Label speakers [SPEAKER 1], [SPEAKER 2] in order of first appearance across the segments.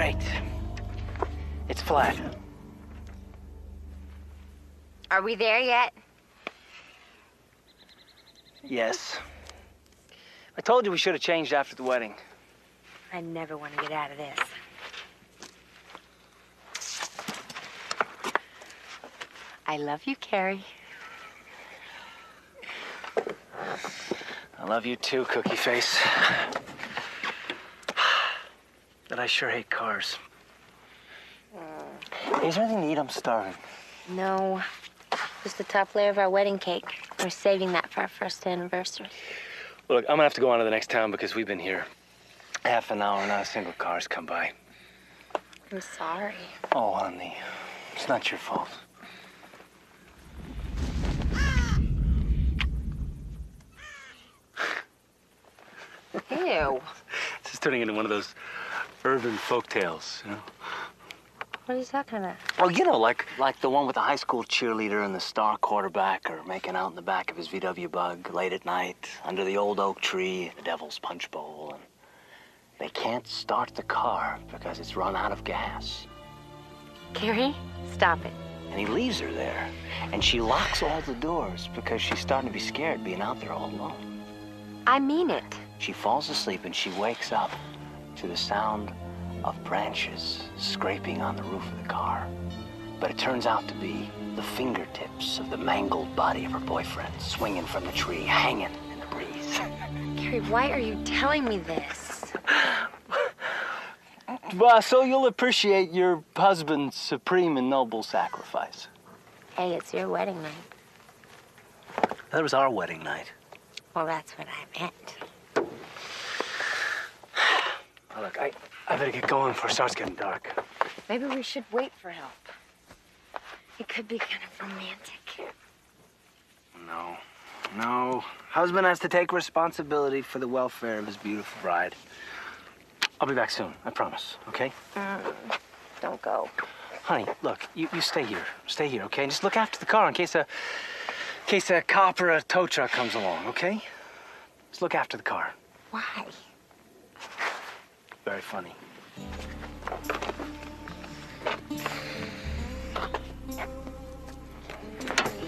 [SPEAKER 1] Great. It's flat.
[SPEAKER 2] Are we there yet?
[SPEAKER 1] Yes. I told you we should have changed after the wedding.
[SPEAKER 2] I never want to get out of this. I love you, Carrie.
[SPEAKER 1] I love you too, Cookie Face. But I sure hate cars. Hey, is there anything to eat? I'm starving.
[SPEAKER 2] No. Just the top layer of our wedding cake. We're saving that for our first anniversary.
[SPEAKER 1] Look, I'm gonna have to go on to the next town because we've been here half an hour and not a single car's come by.
[SPEAKER 2] I'm sorry.
[SPEAKER 1] Oh, honey, it's not your fault.
[SPEAKER 2] Ew.
[SPEAKER 1] This is turning into one of those urban folk tales, you know?
[SPEAKER 2] What are you talking about?
[SPEAKER 1] Oh, you know, like the one with the high school cheerleader and the star quarterback are making out in the back of his VW Bug late at night under the old oak tree, the Devil's Punch Bowl, and they can't start the car because it's run out of gas.
[SPEAKER 2] Carrie, stop it.
[SPEAKER 1] And he leaves her there, and she locks all the doors because she's starting to be scared being out there all alone.
[SPEAKER 2] I mean it.
[SPEAKER 1] She falls asleep and she wakes up to the sound of branches scraping on the roof of the car. But it turns out to be the fingertips of the mangled body of her boyfriend swinging from the tree, hanging in the breeze.
[SPEAKER 2] Carrie, why are you telling me this?
[SPEAKER 1] Well, so you'll appreciate your husband's supreme and noble sacrifice.
[SPEAKER 2] Hey, it's your wedding night.
[SPEAKER 1] That was our wedding night.
[SPEAKER 2] Well, that's what I meant.
[SPEAKER 1] Oh, look, I better get going before it starts getting dark.
[SPEAKER 2] Maybe we should wait for help. It could be kind of romantic.
[SPEAKER 1] No. Husband has to take responsibility for the welfare of his beautiful bride. I'll be back soon, I promise, okay?
[SPEAKER 2] Don't go.
[SPEAKER 1] Honey, look, you stay here. Stay here, okay? And just look after the car in case a cop or a tow truck comes along, okay? Just look after the car.
[SPEAKER 2] Why?
[SPEAKER 1] Very funny.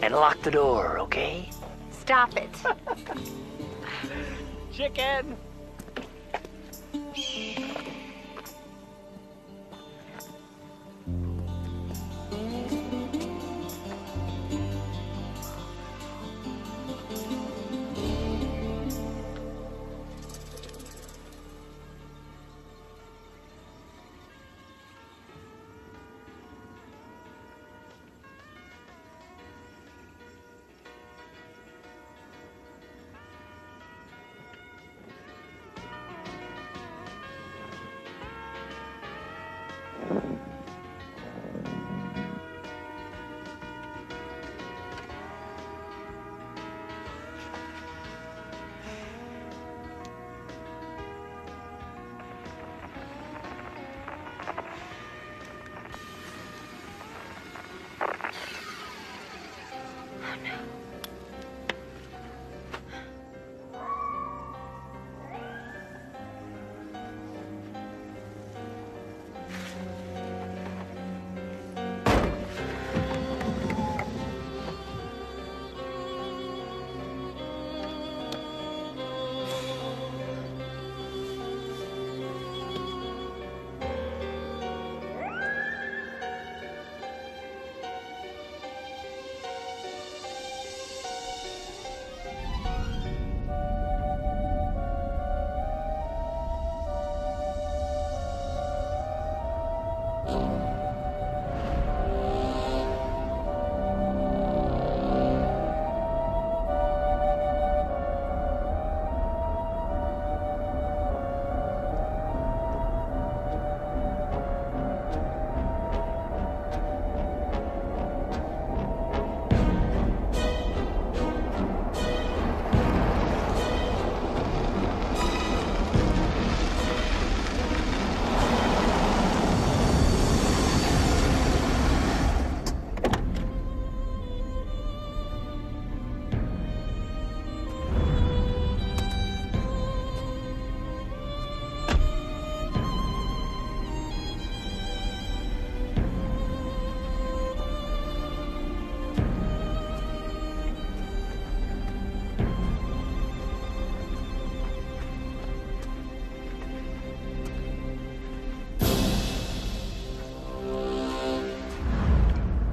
[SPEAKER 1] And lock the door, okay?
[SPEAKER 2] Stop it.
[SPEAKER 1] Chicken!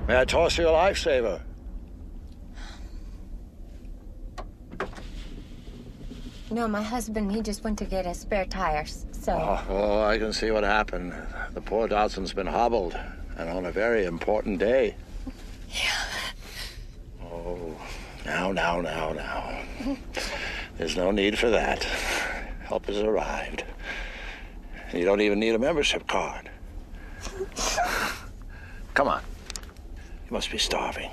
[SPEAKER 3] May I toss you a lifesaver?
[SPEAKER 2] No, my husband, he just went to get his spare tires, so...
[SPEAKER 3] Oh, I can see what happened. The poor Dodson's been hobbled, and on a very important day.
[SPEAKER 2] Yeah.
[SPEAKER 3] Oh, now. There's no need for that. Help has arrived. You don't even need a membership card. Come on. You must be starving.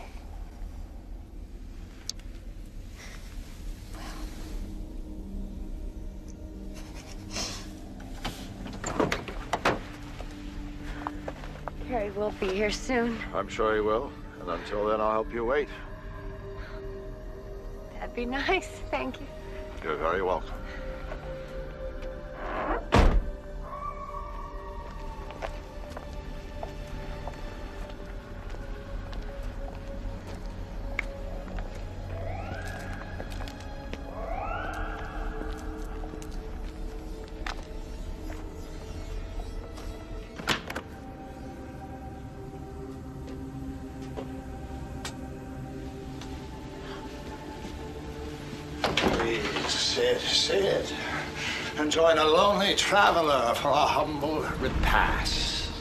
[SPEAKER 2] Harry will be here soon.
[SPEAKER 3] I'm sure he will. And until then, I'll help you wait.
[SPEAKER 2] That'd be nice. Thank you.
[SPEAKER 3] You're very welcome. Sit, and join a lonely traveler for a humble repast.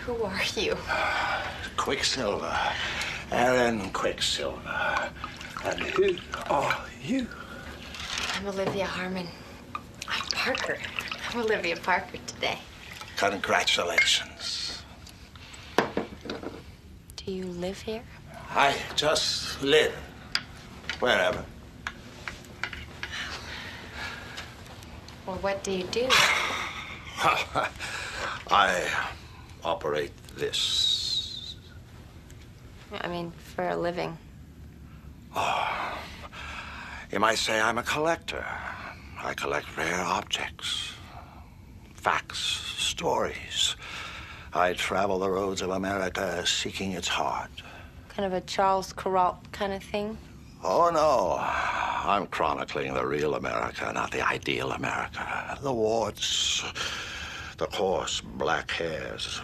[SPEAKER 2] Who are you?
[SPEAKER 3] Quicksilver, Aaron Quicksilver. And who are you?
[SPEAKER 2] I'm Olivia Harmon. I'm Parker. I'm Olivia Parker today.
[SPEAKER 3] Congratulations.
[SPEAKER 2] Do you live here?
[SPEAKER 3] I just live wherever.
[SPEAKER 2] Well, what do you do?
[SPEAKER 3] I operate this.
[SPEAKER 2] I mean, for a living.
[SPEAKER 3] Oh, you might say I'm a collector. I collect rare objects, facts, stories. I travel the roads of America seeking its heart.
[SPEAKER 2] Kind of a Charles Kuralt kind of thing?
[SPEAKER 3] Oh, no. I'm chronicling the real America, not the ideal America. The warts, the coarse black hairs,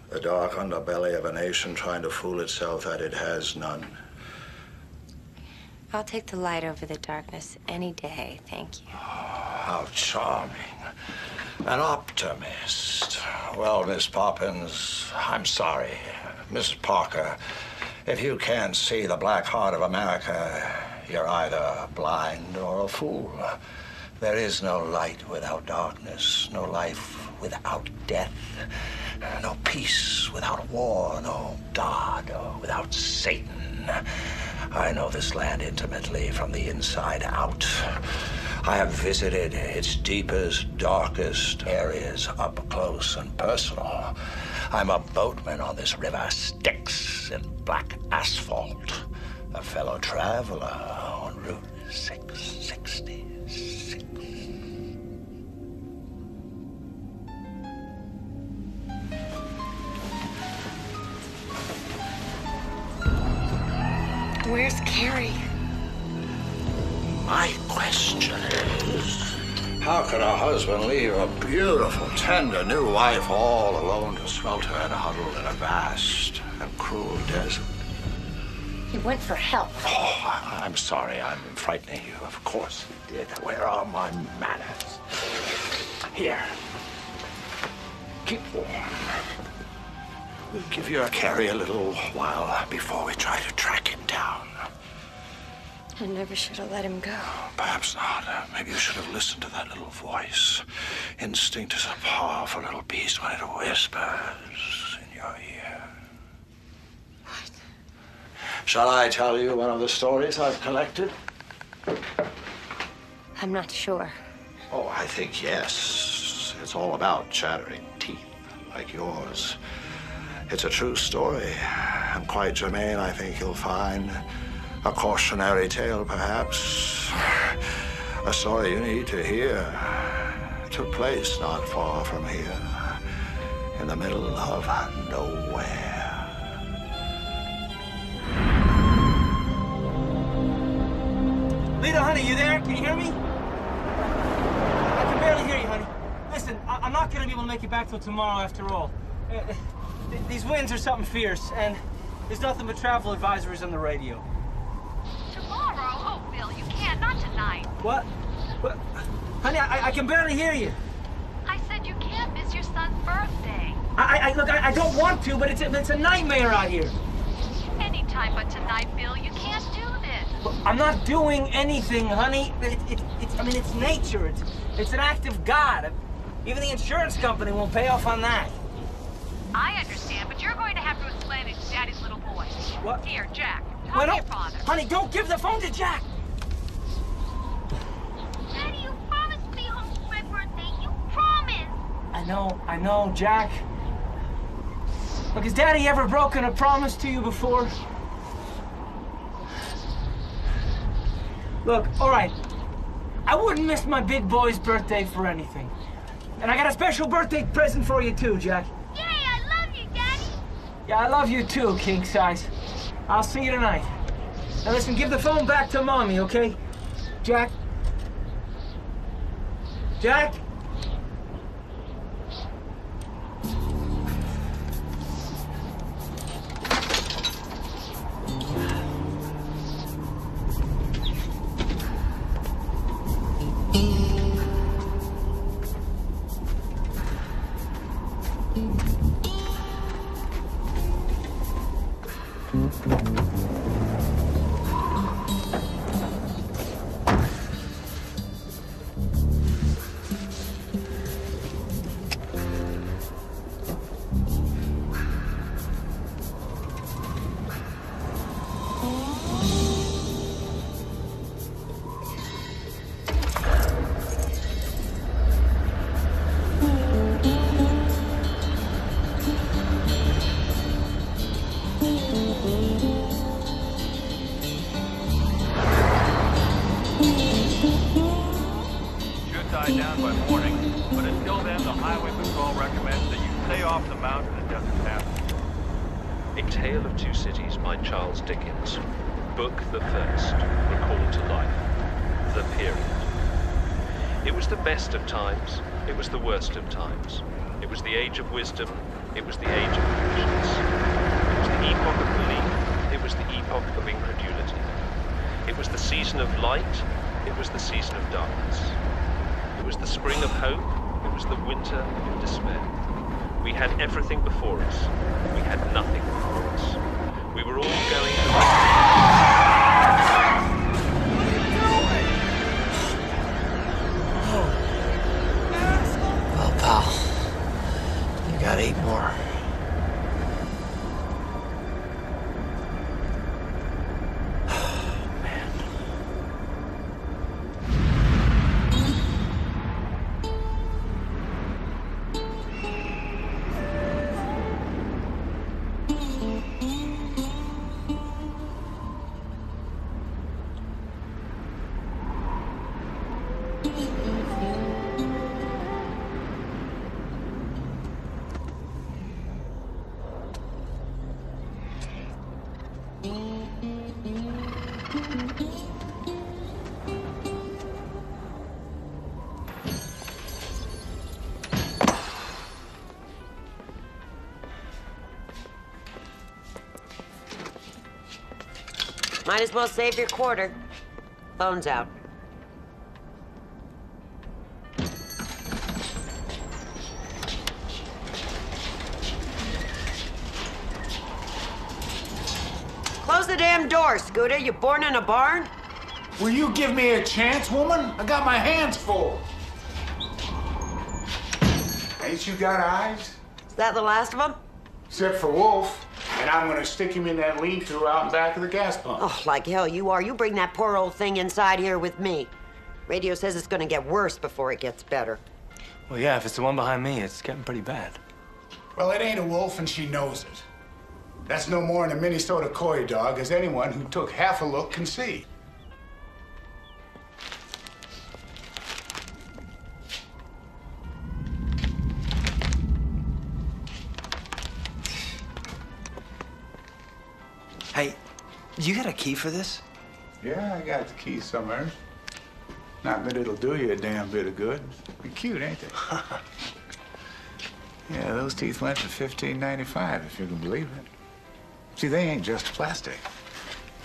[SPEAKER 3] the dark underbelly of a nation trying to fool itself that it has none.
[SPEAKER 2] I'll take the light over the darkness any day, thank you.
[SPEAKER 3] Oh, how charming. An optimist. Well, Miss Poppins, I'm sorry. Mrs. Parker, if you can't see the black heart of America, you're either blind or a fool. There is no light without darkness, no life without death, no peace without war, no God without Satan. I know this land intimately from the inside out. I have visited its deepest, darkest areas up close and personal. I'm a boatman on this river Styx in black asphalt, a fellow traveler on Route 666.
[SPEAKER 2] Where's Carrie?
[SPEAKER 3] My question is, how could a husband leave a beautiful, tender new wife all alone to swelter and huddle in a vast and cruel desert?
[SPEAKER 2] He went for help.
[SPEAKER 3] Oh, I'm sorry I'm frightening you. Of course he did. Where are my manners? Here. Keep warm. We'll give your Carrie a little while before we try to track him down.
[SPEAKER 2] I never should have let him go.
[SPEAKER 3] Perhaps not. Maybe you should have listened to that little voice. Instinct is a powerful little beast when it whispers in your ear.
[SPEAKER 2] What?
[SPEAKER 3] Shall I tell you one of the stories I've collected?
[SPEAKER 2] I'm not sure.
[SPEAKER 3] Oh, I think yes. It's all about Chattery Teeth, like yours. It's a true story, and quite germane, I think you'll find. A cautionary tale, perhaps. A story you need to hear. It took place not far from here, in the middle of nowhere.
[SPEAKER 4] Lita, honey, you there? Can you hear me? I can barely hear you, honey. Listen, I'm not gonna be able to make it back till tomorrow after all. These winds are something fierce, and there's nothing but travel advisories on the radio.
[SPEAKER 5] Tomorrow? Oh, Bill, you can't. Not tonight.
[SPEAKER 4] What? Honey, I can barely hear you.
[SPEAKER 5] I said you can't miss your son's birthday.
[SPEAKER 4] Look, I don't want to, but it's a nightmare out here.
[SPEAKER 5] Anytime but tonight, Bill. You can't do this.
[SPEAKER 4] Look, I'm not doing anything, honey. I mean, it's nature. It's an act of God. Even the insurance company won't pay off on that.
[SPEAKER 5] I understand, but you're going to have to explain it to Daddy's little boy.
[SPEAKER 4] What?
[SPEAKER 5] Here, Jack. Talk to your father.
[SPEAKER 4] Honey, don't give the phone to Jack.
[SPEAKER 2] Daddy, you promised me home for my birthday. You promised.
[SPEAKER 4] I know, Jack. Look, has Daddy ever broken a promise to you before? Look, all right. I wouldn't miss my big boy's birthday for anything. And I got a special birthday present for you too, Jack.
[SPEAKER 2] Yay, I love you, Daddy.
[SPEAKER 4] Yeah, I love you too, king size. I'll see you tonight. Now listen, give the phone back to Mommy, okay? Jack? Jack?
[SPEAKER 6] Down by morning, but until then, the Highway Patrol recommends that you stay off the mountain and doesn't pass.
[SPEAKER 7] A Tale of Two Cities by Charles Dickens. Book the first, recalled to life. The period. It was the best of times, it was the worst of times. It was the age of wisdom, it was the age of patience. It was the epoch of belief, it was the epoch of incredulity. It was the season of light, it was the season of darkness. It was the spring of hope, it was the winter of despair. We had everything before us, we had nothing before us. We were all going to...
[SPEAKER 1] Well, pal, you got 8 more.
[SPEAKER 8] Might as well save your quarter. Phone's out. Close the damn door, Scooter. You born in a barn?
[SPEAKER 9] Will you give me a chance, woman? I got my hands full. Ain't you got eyes?
[SPEAKER 8] Is that the last of them?
[SPEAKER 9] Except for Wolf. And I'm gonna stick him in that lean-to out in back of the gas pump.
[SPEAKER 8] Oh, like hell you are. You bring that poor old thing inside here with me. Radio says it's gonna get worse before it gets better.
[SPEAKER 4] Well, yeah, if it's the one behind me, it's getting pretty bad.
[SPEAKER 9] Well, it ain't a wolf, and she knows it. That's no more than a Minnesota coy dog, as anyone who took half a look can see.
[SPEAKER 1] Hey, you got a key for this?
[SPEAKER 9] Yeah, I got the key somewhere. Not that it'll do you a damn bit of good. They're cute, ain't they? Yeah, those teeth went for $15.95, if you can believe it. See, they ain't just plastic.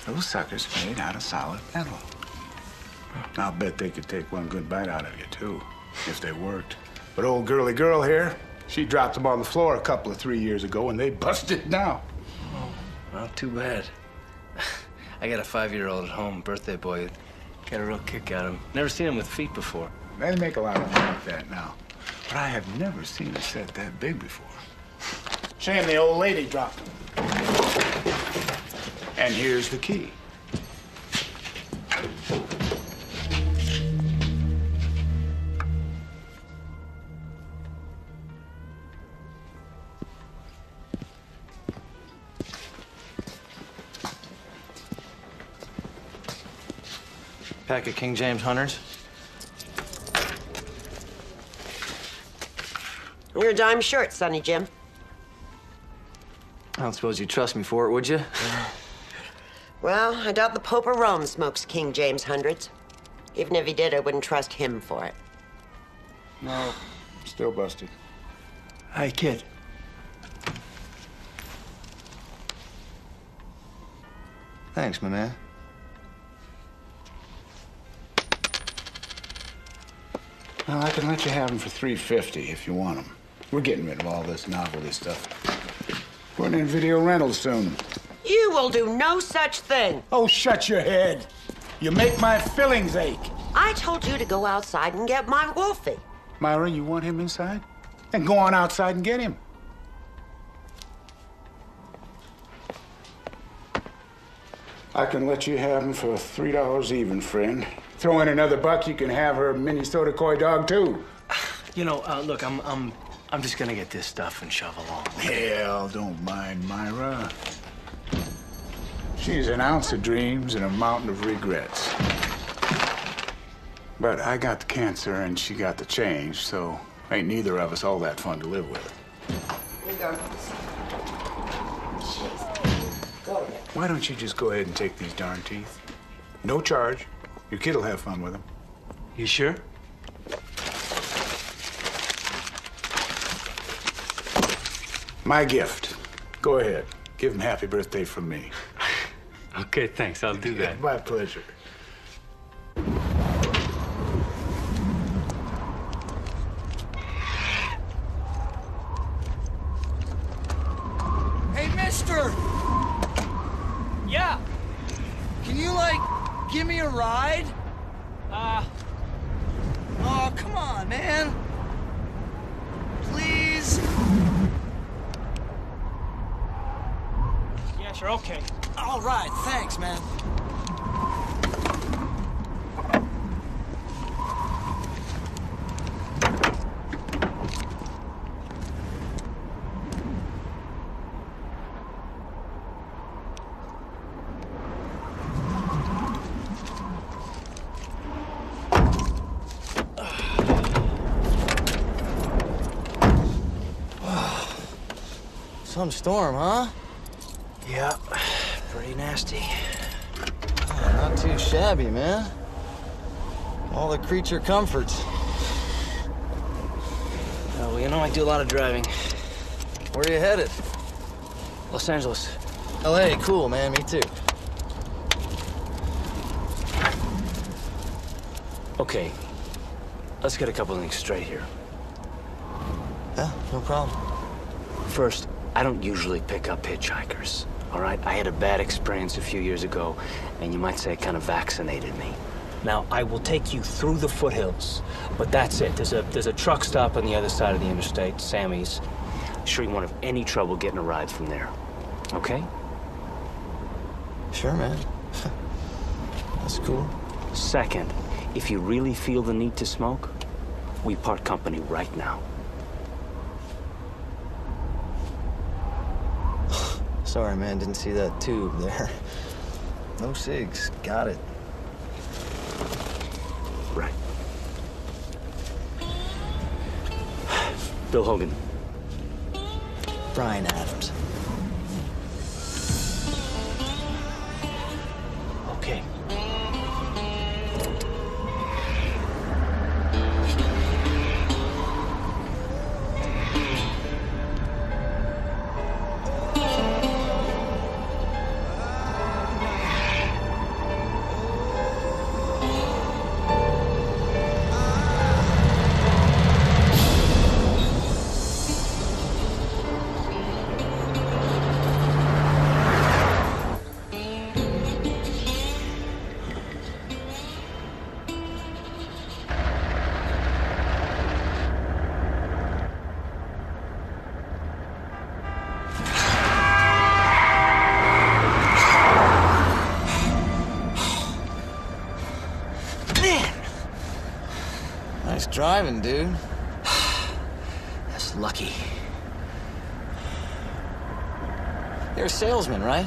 [SPEAKER 9] Those suckers made out of solid metal. I'll bet they could take one good bite out of you, too, if they worked. But old girly girl here, she dropped them on the floor a couple of 3 years ago, and they busted now.
[SPEAKER 10] Oh, well, too bad. I got a 5-year-old at home, birthday boy. Got a real kick out of him. Never seen him with feet before.
[SPEAKER 9] They make a lot of money like that now. But I have never seen a set that big before. Shame the old lady dropped them. And here's the key.
[SPEAKER 10] Pack of King James Hunters.
[SPEAKER 8] You're a dime short, Sonny Jim.
[SPEAKER 10] I don't suppose you'd trust me for it, would you?
[SPEAKER 8] Well, I doubt the Pope of Rome smokes King James hundreds. Even if he did, I wouldn't trust him for it.
[SPEAKER 9] No, still busted.
[SPEAKER 10] Hey, kid. Thanks, my man.
[SPEAKER 9] Well, I can let you have them for $3.50 if you want them. We're getting rid of all this novelty stuff. Going in video rentals soon.
[SPEAKER 8] You will do no such thing.
[SPEAKER 9] Oh, shut your head. You make my fillings ache.
[SPEAKER 8] I told you to go outside and get my Wolfie.
[SPEAKER 9] Myra, you want him inside? Then go on outside and get him. I can let you have him for $3 even, friend. Throw in another buck, you can have her Minnesota coy dog, too.
[SPEAKER 10] You know, look, I'm just gonna get this stuff and shove along.
[SPEAKER 9] Hell, don't mind Myra. She's an ounce of dreams and a mountain of regrets. But I got the cancer and she got the change, so ain't neither of us all that fun to live with.
[SPEAKER 8] Here you go. Go ahead.
[SPEAKER 9] Why don't you just go ahead and take these darn teeth? No charge. Your kid'll have fun with them.
[SPEAKER 10] You sure?
[SPEAKER 9] My gift. Go ahead. Give him happy birthday from me.
[SPEAKER 10] Okay, thanks. I'll do that.
[SPEAKER 9] My pleasure.
[SPEAKER 11] Hey, mister!
[SPEAKER 4] Yeah.
[SPEAKER 11] Can you, give me a ride? Oh, come on, man. Please?
[SPEAKER 4] Yeah, sure, okay.
[SPEAKER 11] All right, thanks, man.
[SPEAKER 10] Some storm, huh? Yeah, pretty nasty.
[SPEAKER 11] Oh, not too shabby, man. All the creature comforts.
[SPEAKER 10] Well, you know, I do a lot of driving.
[SPEAKER 11] Where are you headed?
[SPEAKER 10] Los Angeles.
[SPEAKER 11] LA, cool, man, me too.
[SPEAKER 10] Okay, let's get a couple things straight here.
[SPEAKER 11] Yeah, no problem.
[SPEAKER 10] First, I don't usually pick up hitchhikers, all right? I had a bad experience a few years ago, and you might say it kind of vaccinated me. Now, I will take you through the foothills, but that's it. There's a truck stop on the other side of the interstate, Sammy's. Sure you won't have any trouble getting a ride from there, okay?
[SPEAKER 11] Sure, man. That's cool.
[SPEAKER 10] Second, if you really feel the need to smoke, we part company right now.
[SPEAKER 11] Sorry, man, didn't see that tube there. No cigs, got it.
[SPEAKER 10] Right. Bill Hogan.
[SPEAKER 11] Brian Adams.
[SPEAKER 10] Okay.
[SPEAKER 11] Nice driving, dude.
[SPEAKER 10] That's lucky.
[SPEAKER 11] You're a salesman, right?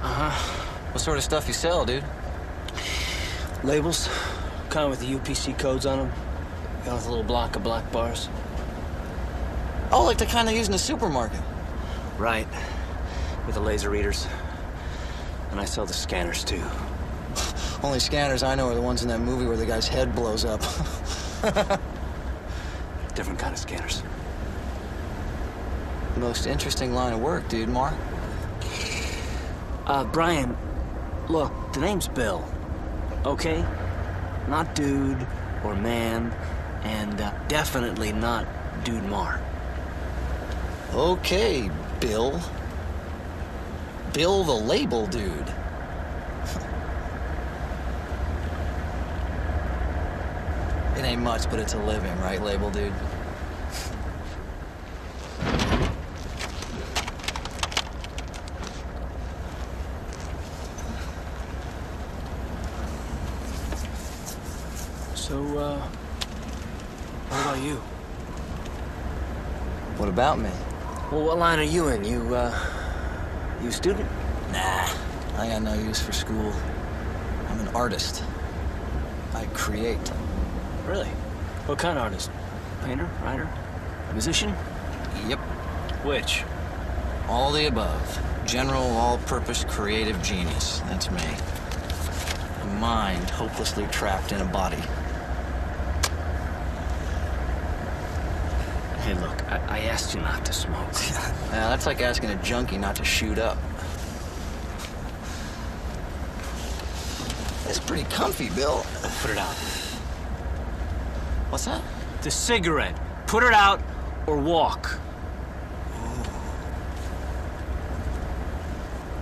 [SPEAKER 10] Uh-huh.
[SPEAKER 11] What sort of stuff you sell, dude?
[SPEAKER 10] Labels, kind of with the UPC codes on them. Got with a little block of black bars.
[SPEAKER 11] Oh, like the kind they use in the supermarket.
[SPEAKER 10] Right. With the laser readers. And I sell the scanners, too.
[SPEAKER 11] Only scanners I know are the ones in that movie where the guy's head blows up.
[SPEAKER 10] Different kind of scanners.
[SPEAKER 11] Most interesting line of work, dude, Mark.
[SPEAKER 10] Brian, look, the name's Bill, okay? Not dude or man, and definitely not Dude Mar.
[SPEAKER 11] Okay, Bill. Bill the label dude. It ain't much, but it's a living, right, label dude?
[SPEAKER 10] So, what about you?
[SPEAKER 11] What about me?
[SPEAKER 10] Well, what line are you in? You a student?
[SPEAKER 11] Nah, I got no use for school. I'm an artist. I create.
[SPEAKER 10] Really? What kind of artist? Painter? Writer? Musician?
[SPEAKER 11] Yep.
[SPEAKER 10] Which?
[SPEAKER 11] All the above. General, all-purpose, creative genius. That's me. A mind hopelessly trapped in a body.
[SPEAKER 10] Hey, look, I asked you not to smoke.
[SPEAKER 11] Now, that's like asking a junkie not to shoot up. It's pretty comfy, Bill.
[SPEAKER 10] Put it out.
[SPEAKER 11] What's that?
[SPEAKER 10] The cigarette. Put it out or walk.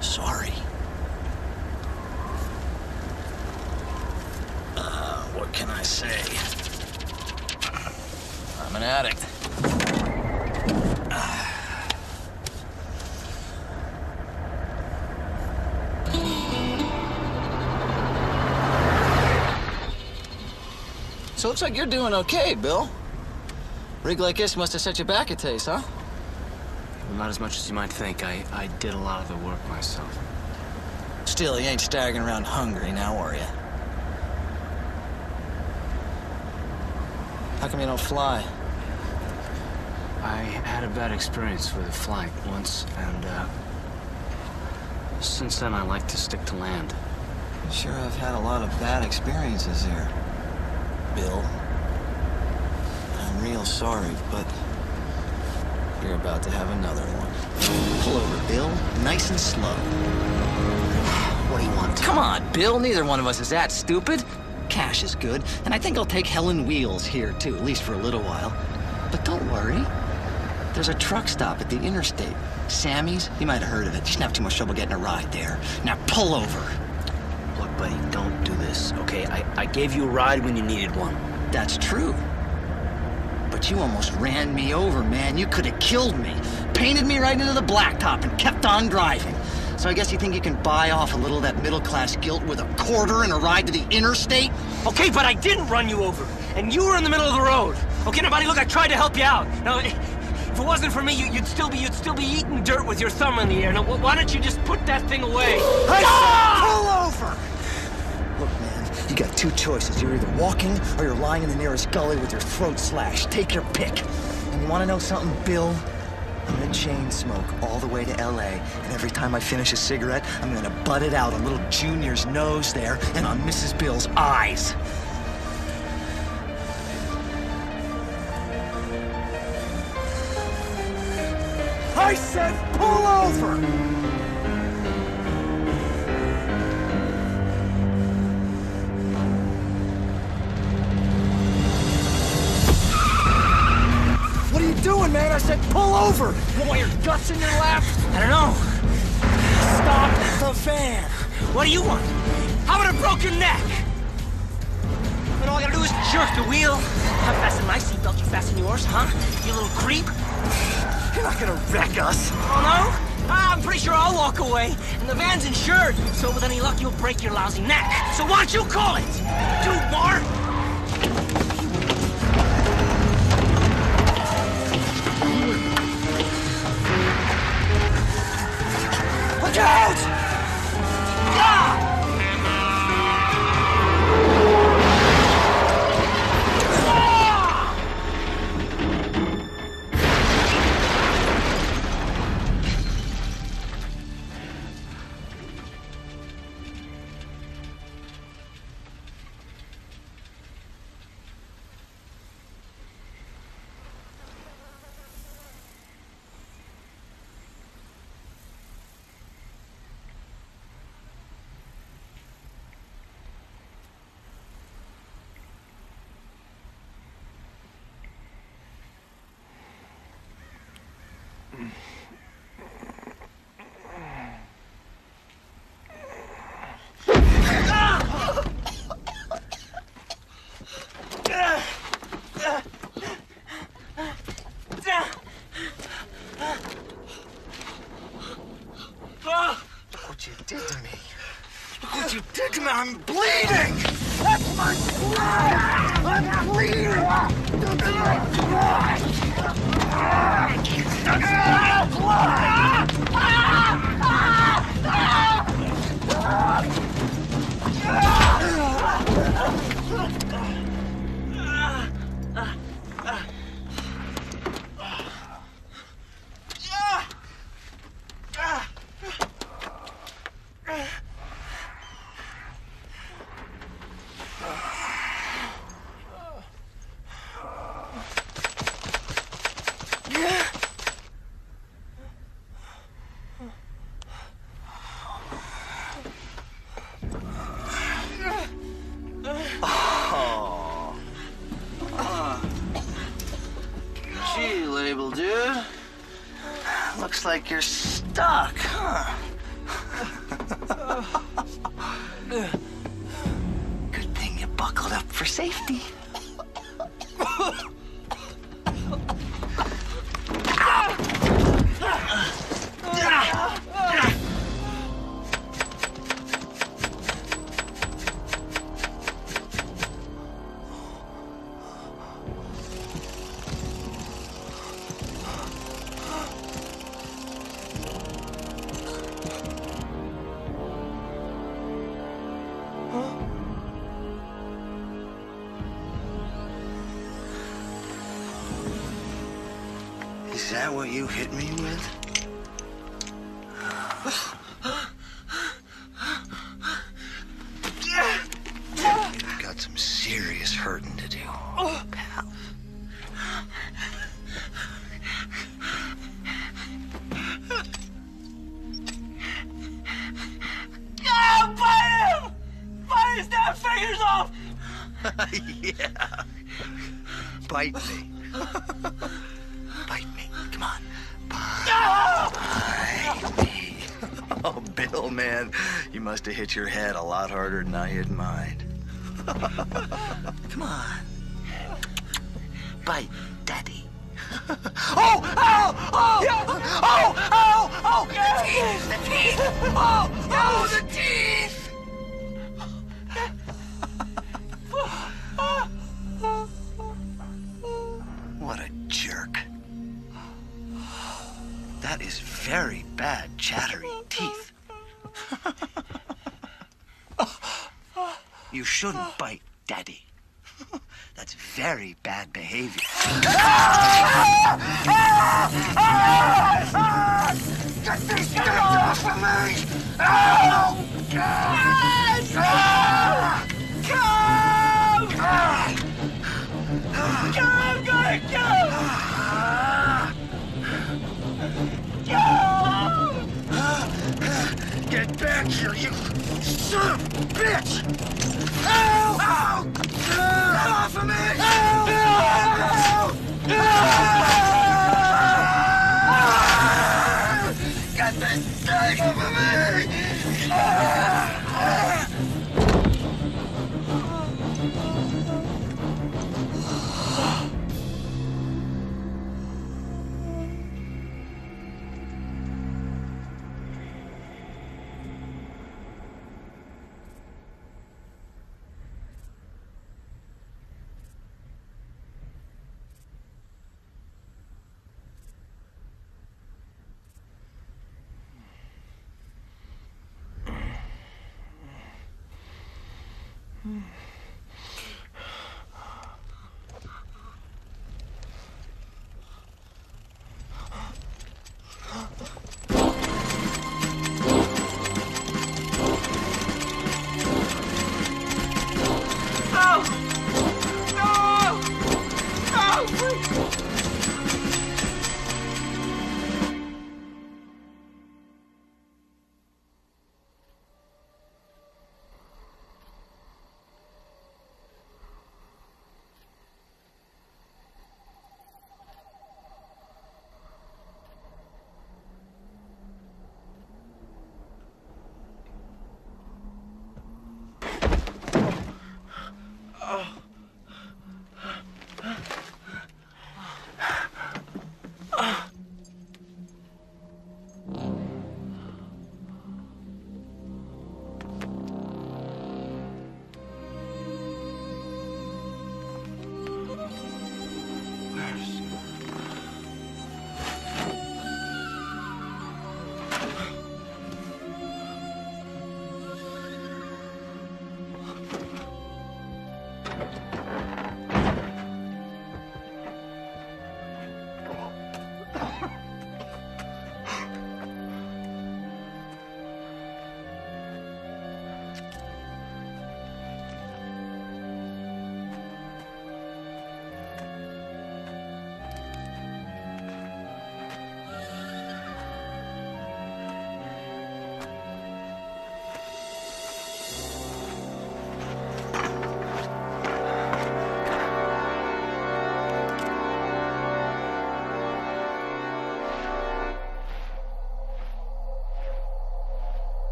[SPEAKER 11] Sorry. What can I say? I'm an addict. So it looks like you're doing okay, Bill. Rig like this must have set you back a taste, huh?
[SPEAKER 10] Well, not as much as you might think. I did a lot of the work myself.
[SPEAKER 11] Still, you ain't staggering around hungry now, are you? How come you don't fly?
[SPEAKER 10] I had a bad experience with a flight once, and since then I like to stick to land.
[SPEAKER 11] Sure, I've had a lot of bad experiences here, Bill. I'm real sorry, but you're about to have another one. Pull over, Bill. Nice and slow.
[SPEAKER 10] What do you want?
[SPEAKER 11] Come on, Bill. Neither one of us is that stupid. Cash is good, and I think I'll take Helen Wheels here, too, at least for a little while. But don't worry. There's a truck stop at the interstate. Sammy's? You might have heard of it. You shouldn't have too much trouble getting a ride there. Now pull over.
[SPEAKER 10] Look, buddy, don't do this, okay? I gave you a ride when you needed one.
[SPEAKER 11] That's true. But you almost ran me over, man. You could have killed me. Painted me right into the blacktop and kept on driving. So I guess you think you can buy off a little of that middle-class guilt with a quarter and a ride to the interstate?
[SPEAKER 10] Okay, but I didn't run you over, and you were in the middle of the road. Okay, now, buddy, look, I tried to help you out. Now, if it wasn't for me, you'd still be eating dirt with your thumb in the air. Now, why don't you just put that thing away?
[SPEAKER 11] Pull over! Look, man, you got two choices. You're either walking or you're lying in the nearest gully with your throat slashed. Take your pick. And you want to know something, Bill? I'm gonna chain smoke all the way to LA, and every time I finish a cigarette, I'm gonna butt it out on little Junior's nose there and on Mrs. Bill's eyes. I said pull over! What are you doing, man? I said pull over! You want your guts in your lap?
[SPEAKER 10] I don't know.
[SPEAKER 11] Stop the van!
[SPEAKER 10] What do you want? How about a broken neck? And all I gotta do is jerk the wheel. I fasten my seatbelt, you fasten yours, huh? You little creep.
[SPEAKER 11] You're not gonna wreck us.
[SPEAKER 10] Oh, no? I'm pretty sure I'll walk away, and the van's insured, so with any luck, you'll break your lousy neck. So why don't you call it? Dude, Mar?
[SPEAKER 11] Gee, label dude. Looks like you're stuck, huh? Good thing you buckled up for safety. Is that what you hit me with? Got some serious hurting to do, pal.
[SPEAKER 4] Bite him! Bite his damn fingers off!
[SPEAKER 11] Yeah. Bite me. Bite me. Come on. Bite me. Oh, Bill, man, you must have hit your head a lot harder than I hit mine. Come on. Bite, Daddy. Oh! Oh! Oh! Oh! Oh! Oh! The teeth! The teeth! Oh! Oh! The teeth! What a jerk. That is very bad, Chattery Teeth. You shouldn't bite Daddy. That's very bad behavior. Get these things off of me! Oh! Come!
[SPEAKER 4] I'm gonna kill him!
[SPEAKER 11] Get back here, you son of a bitch! Ow! Ow! Get off of me! Ow! Get this thing off of me!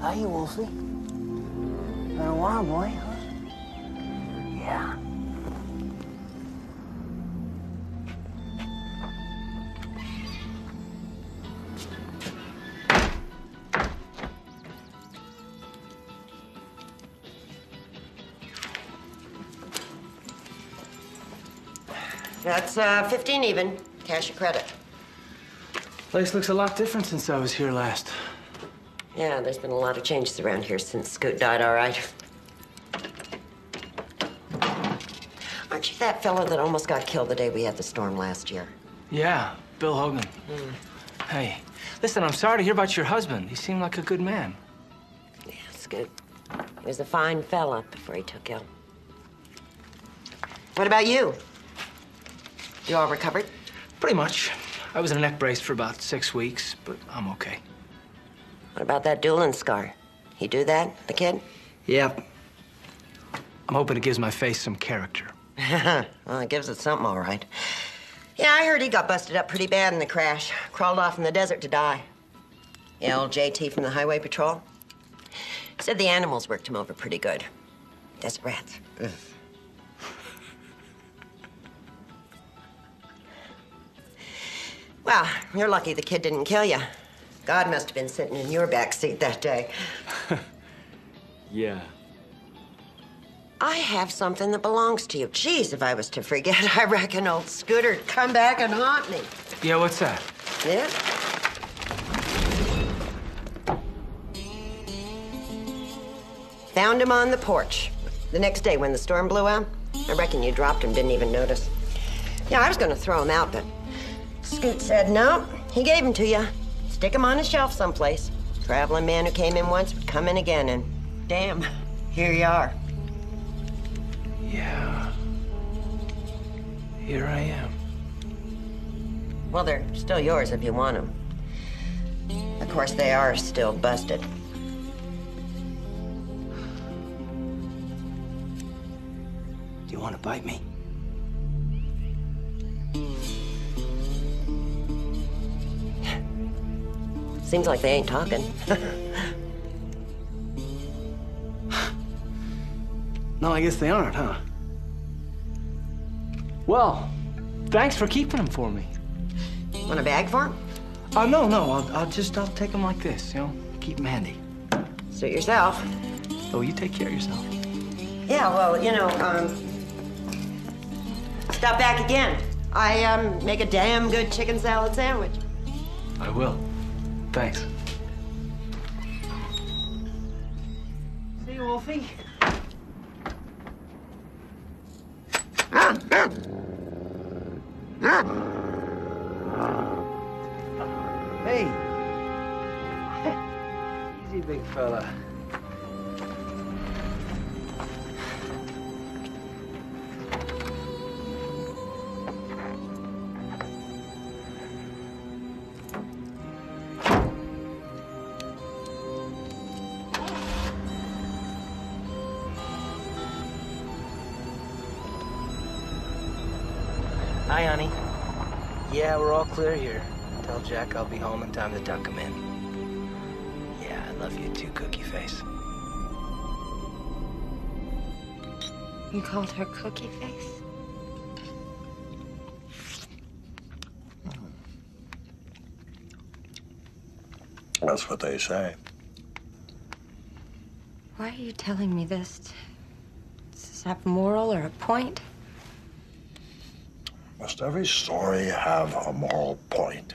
[SPEAKER 10] Hiya, Wolfie. Been a while, boy, huh? Yeah.
[SPEAKER 8] That's 15 even. Cash or credit.
[SPEAKER 10] Place looks a lot different since I was here last.
[SPEAKER 8] Yeah, there's been a lot of changes around here since Scoot died, all right. Aren't you that fellow that almost got killed the day we had the storm last year?
[SPEAKER 10] Yeah, Bill Hogan. Hey, listen, I'm sorry to hear about your husband. He seemed like a good man.
[SPEAKER 8] Yeah, Scoot. He was a fine fella before he took ill. What about you? You all recovered?
[SPEAKER 10] Pretty much. I was in a neck brace for about 6 weeks, but I'm okay.
[SPEAKER 8] What about that dueling scar? He do that, the kid?
[SPEAKER 10] Yep. I'm hoping it gives my face some character.
[SPEAKER 8] Well, it gives it something, all right. Yeah, I heard he got busted up pretty bad in the crash. Crawled off in the desert to die. Yeah, old JT from the Highway Patrol. Said the animals worked him over pretty good. Desert rats. Ugh. Well, you're lucky the kid didn't kill you. God must have been sitting in your back seat that day.
[SPEAKER 10] Yeah.
[SPEAKER 8] I have something that belongs to you. Geez, if I was to forget, I reckon old Scooter'd come back and haunt me.
[SPEAKER 10] Yeah, what's that?
[SPEAKER 8] Yeah? Found him on the porch. The next day when the storm blew out, I reckon you dropped him, didn't even notice. Yeah, I was gonna throw him out, but Scoot said no. He gave him to you. Stick him on a shelf someplace. Traveling man who came in once would come in again, and damn, here you are.
[SPEAKER 10] Yeah. Here I am.
[SPEAKER 8] Well, they're still yours if you want them. Of course, they are still busted.
[SPEAKER 10] Do you want to bite me?
[SPEAKER 8] Seems like they ain't talking.
[SPEAKER 10] No, I guess they aren't, huh? Well, thanks for keeping them for me.
[SPEAKER 8] Want a bag for them?
[SPEAKER 10] No, I'll take them like this, you know? Keep them handy.
[SPEAKER 8] Suit yourself.
[SPEAKER 10] Oh, you take care of yourself.
[SPEAKER 8] Yeah, well, you know, stop back again. I, make a damn good chicken salad sandwich.
[SPEAKER 10] I will. Thanks.
[SPEAKER 4] See you, Wolfie.
[SPEAKER 12] Hey, big fella. Hi, honey. Yeah, we're all clear here. Tell Jack I'll be home in time to tuck him in. Yeah, I love you too, Cookie Face.
[SPEAKER 2] You called her Cookie Face?
[SPEAKER 3] That's what they say.
[SPEAKER 2] Why are you telling me this? Does this have a moral or a point?
[SPEAKER 3] Must every story have a moral point?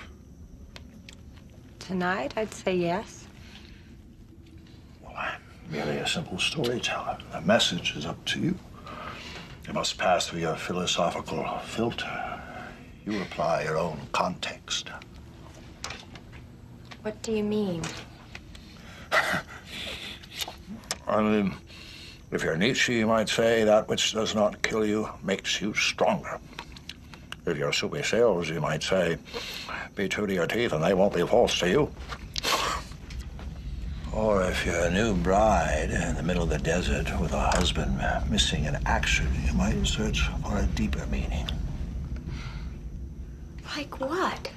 [SPEAKER 2] Tonight, I'd say yes.
[SPEAKER 3] Well, I'm merely a simple storyteller. The message is up to you. It must pass through your philosophical filter. You apply your own context.
[SPEAKER 2] What do you mean?
[SPEAKER 3] I mean, if you're Nietzsche, you might say that which does not kill you makes you stronger. If you're Soupy Sales, you might say, be true to your teeth and they won't be false to you. Or if you're a new bride in the middle of the desert with a husband missing in action, you might search for a deeper meaning.
[SPEAKER 2] Like what?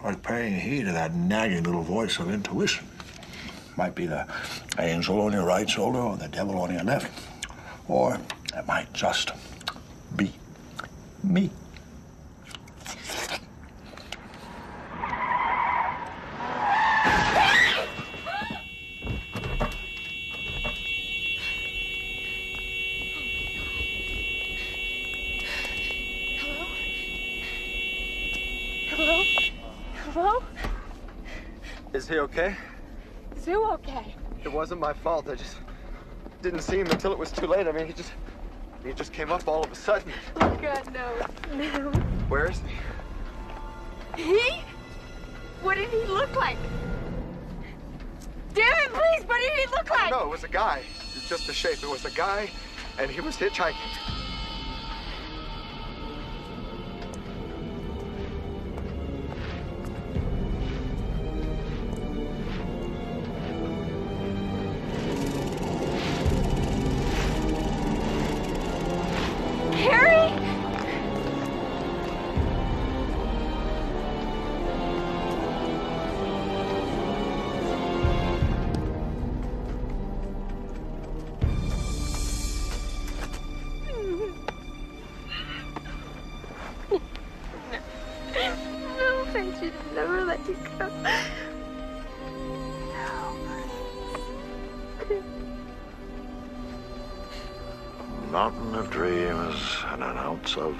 [SPEAKER 3] Like paying heed to that nagging little voice of intuition. Might be the angel on your right shoulder or the devil on your left. Or it might just be me.
[SPEAKER 2] Hello? Hello?
[SPEAKER 13] Is he okay?
[SPEAKER 2] Is Sue okay?
[SPEAKER 13] It wasn't my fault. I just didn't see him until it was too late. I mean, he just came up all of a sudden.
[SPEAKER 2] Oh, God, no. No.
[SPEAKER 13] Where is he?
[SPEAKER 2] He? What did he look like? Damn it, please, what did he look like?
[SPEAKER 13] No, it was a guy. It was just a shape. It was a guy, and he was hitchhiking.
[SPEAKER 3] Mountain of dreams and an ounce of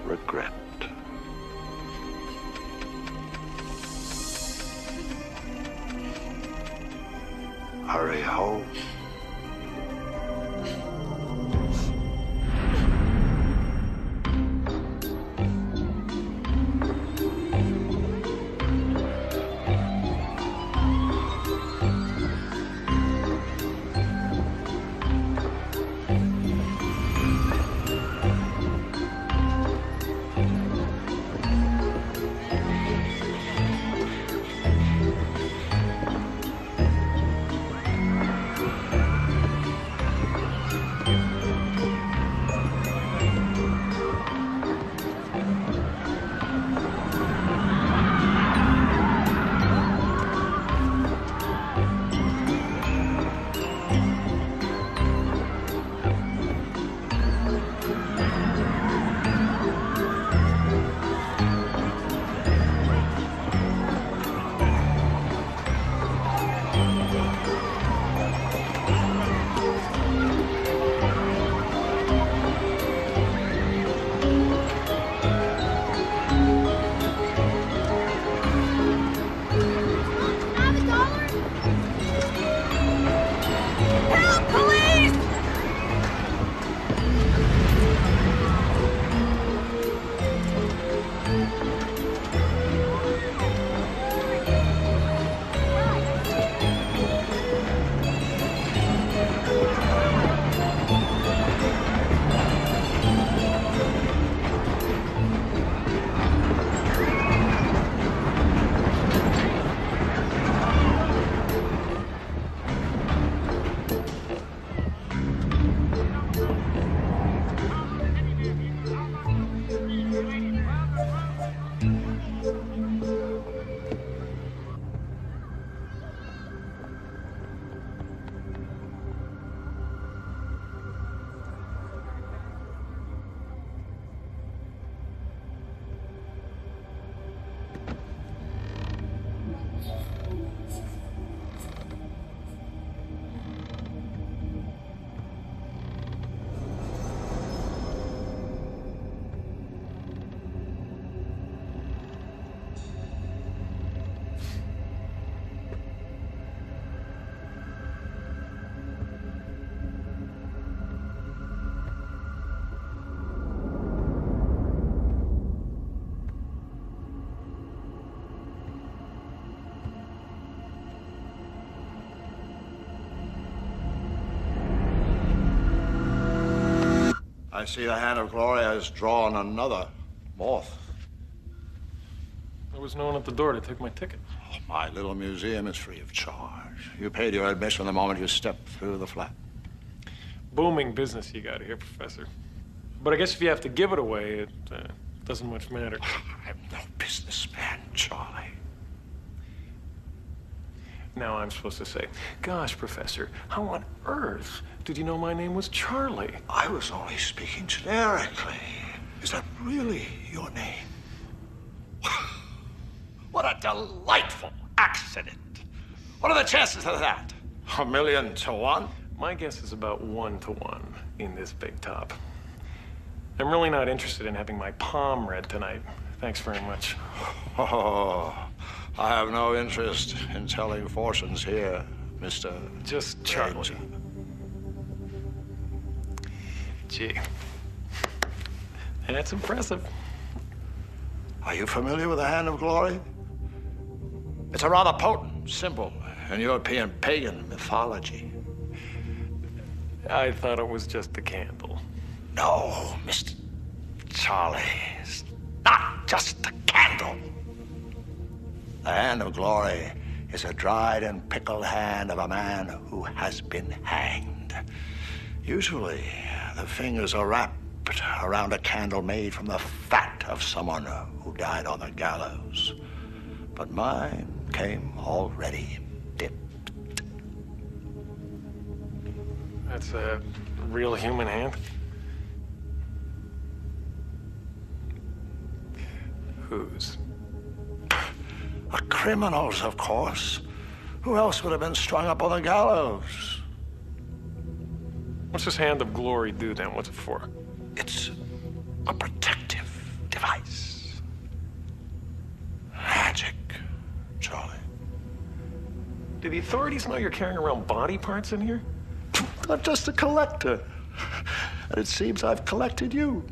[SPEAKER 3] regret. Hurry home. I see the hand of glory has drawn another moth.
[SPEAKER 6] There was no one at the door to take my ticket.
[SPEAKER 3] Oh, my little museum is free of charge. You paid your admission the moment you stepped through the flat.
[SPEAKER 6] Booming business you got here, Professor. But I guess if you have to give it away, it doesn't much matter.
[SPEAKER 3] I'm no businessman, Charlie.
[SPEAKER 6] Now I'm supposed to say, gosh, Professor, how on earth did you know my name was Charlie?
[SPEAKER 3] I was only speaking generically. Is that really your name? What a delightful accident. What are the chances of that? 1,000,000 to 1?
[SPEAKER 6] My guess is about 1 to 1 in this big top. I'm really not interested in having my palm read tonight. Thanks very much.
[SPEAKER 3] Oh, I have no interest in telling fortunes here, Mr.
[SPEAKER 6] Just Charlie. Gee, that's impressive.
[SPEAKER 3] Are you familiar with the Hand of Glory? It's a rather potent symbol in European pagan mythology.
[SPEAKER 6] I thought it was just a candle.
[SPEAKER 3] No, Mr. Charlie, it's not just a candle. The Hand of Glory is a dried and pickled hand of a man who has been hanged. Usually, the fingers are wrapped around a candle made from the fat of someone who died on the gallows. But mine came already dipped.
[SPEAKER 6] That's a real human hand? Whose?
[SPEAKER 3] A criminal's, of course. Who else would have been strung up on the gallows?
[SPEAKER 6] What's this Hand of Glory do then? What's it for?
[SPEAKER 3] It's a protective device. Magic, Charlie.
[SPEAKER 6] Do the authorities know you're carrying around body parts in here?
[SPEAKER 3] I'm just a collector. And it seems I've collected you.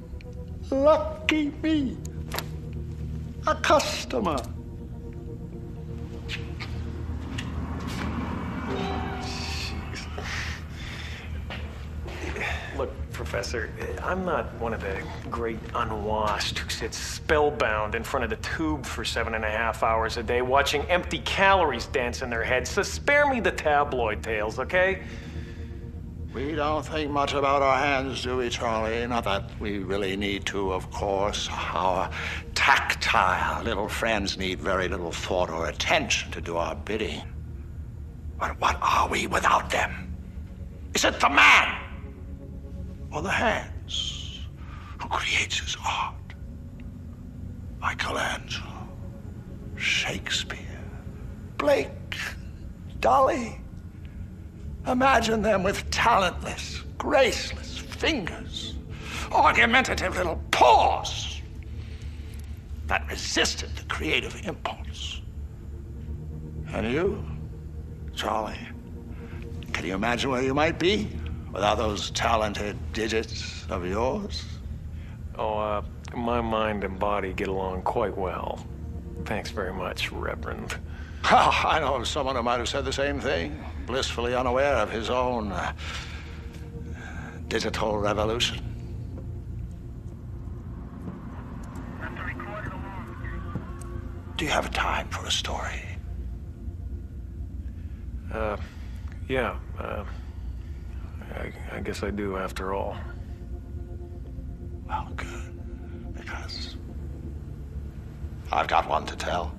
[SPEAKER 3] Lucky me. A customer.
[SPEAKER 6] Look, Professor, I'm not one of the great unwashed who sits spellbound in front of the tube for 7.5 hours a day watching empty calories dance in their heads, so spare me the tabloid tales, okay?
[SPEAKER 3] We don't think much about our hands, do we, Charlie? Not that we really need to, of course. Our tactile little friends need very little thought or attention to do our bidding. But what are we without them? Is it the man or the hands who creates his art? Michelangelo, Shakespeare, Blake, Dolly. Imagine them with talentless, graceless fingers, argumentative little paws that resisted the creative impulse. And you, Charlie, can you imagine where you might be without those talented digits of yours?
[SPEAKER 6] Oh, my mind and body get along quite well. Thanks very much, Reverend.
[SPEAKER 3] Oh, I know of someone who might have said the same thing, blissfully unaware of his own digital revolution. Do you have time for a story?
[SPEAKER 6] Yeah, I guess I do after all.
[SPEAKER 3] Well, good, because I've got one to tell.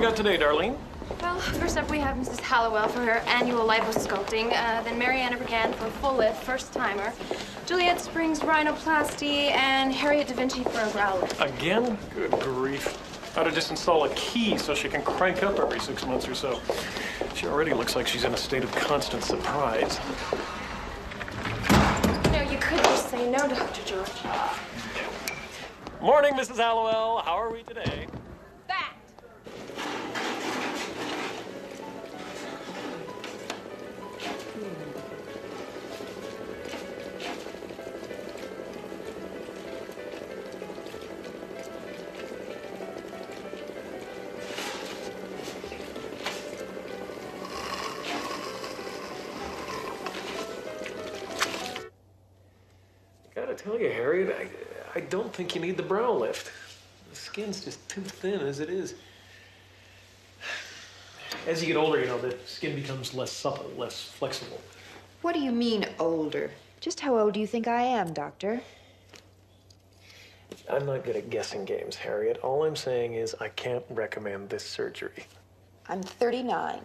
[SPEAKER 6] got today, Darlene?
[SPEAKER 14] Well, first up we have Mrs. Hallowell for her annual liposculpting, then Mariana Brigand for a full lift, first timer, Juliet Springs rhinoplasty, and Harriet Da Vinci for a brow lift.
[SPEAKER 6] Again? Good grief. I ought to just install a key so she can crank up every 6 months or so. She already looks like she's in a state of constant surprise.
[SPEAKER 14] No, you could just say no, Dr. George.
[SPEAKER 6] Morning, Mrs. Hallowell. How are we today? Gotta tell you, Harriet, I don't think you need the brow lift. The skin's just too thin as it is. As you get older, you know, the skin becomes less supple, less flexible.
[SPEAKER 15] What do you mean, older? Just how old do you think I am, Doctor?
[SPEAKER 6] I'm not good at guessing games, Harriet. All I'm saying is I can't recommend this surgery.
[SPEAKER 15] I'm 39.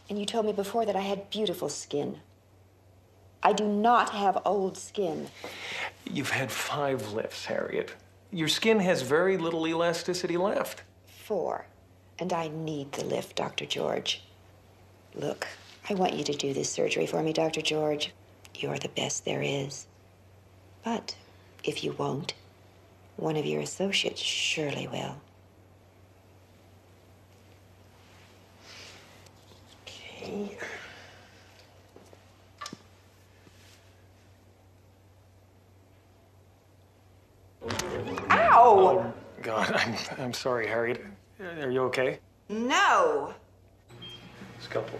[SPEAKER 15] And you told me before that I had beautiful skin. I do not have old skin.
[SPEAKER 6] You've had 5 lifts, Harriet. Your skin has very little elasticity left.
[SPEAKER 15] 4. And I need the lift, Dr. George. Look, I want you to do this surgery for me, Dr. George. You're the best there is. But if you won't, one of your associates surely will.
[SPEAKER 6] Okay.
[SPEAKER 15] Ow!
[SPEAKER 6] Oh, God, I'm sorry, Harriet. Are you okay?
[SPEAKER 15] No!
[SPEAKER 6] Scalpel.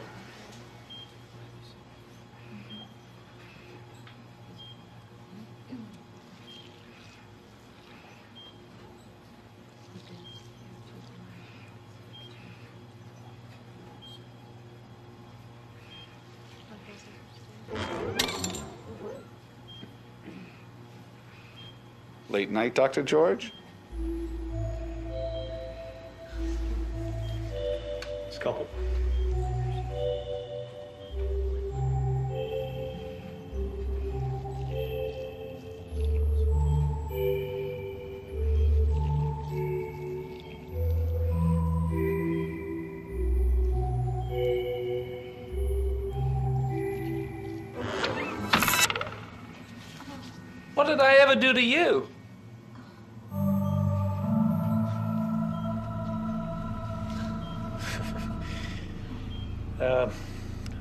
[SPEAKER 9] Late night, Dr. George?
[SPEAKER 6] Scalpel.
[SPEAKER 12] What did I ever do to you?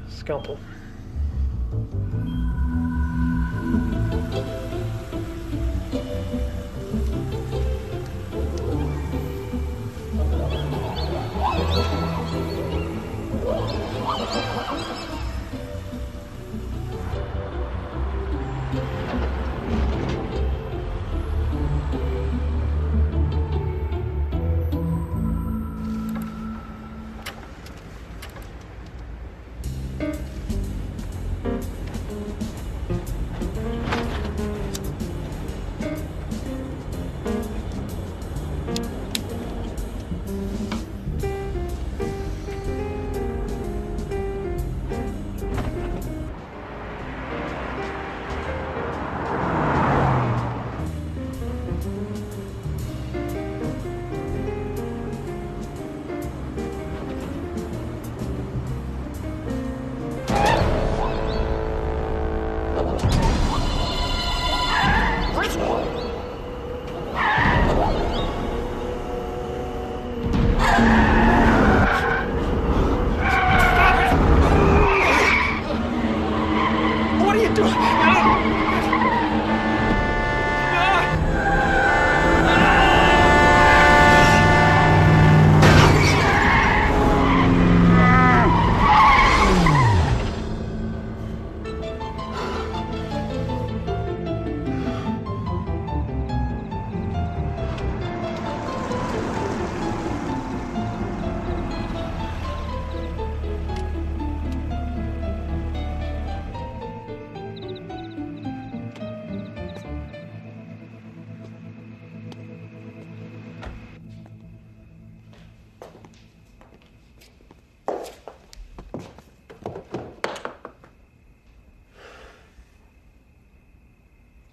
[SPEAKER 6] Scalpel.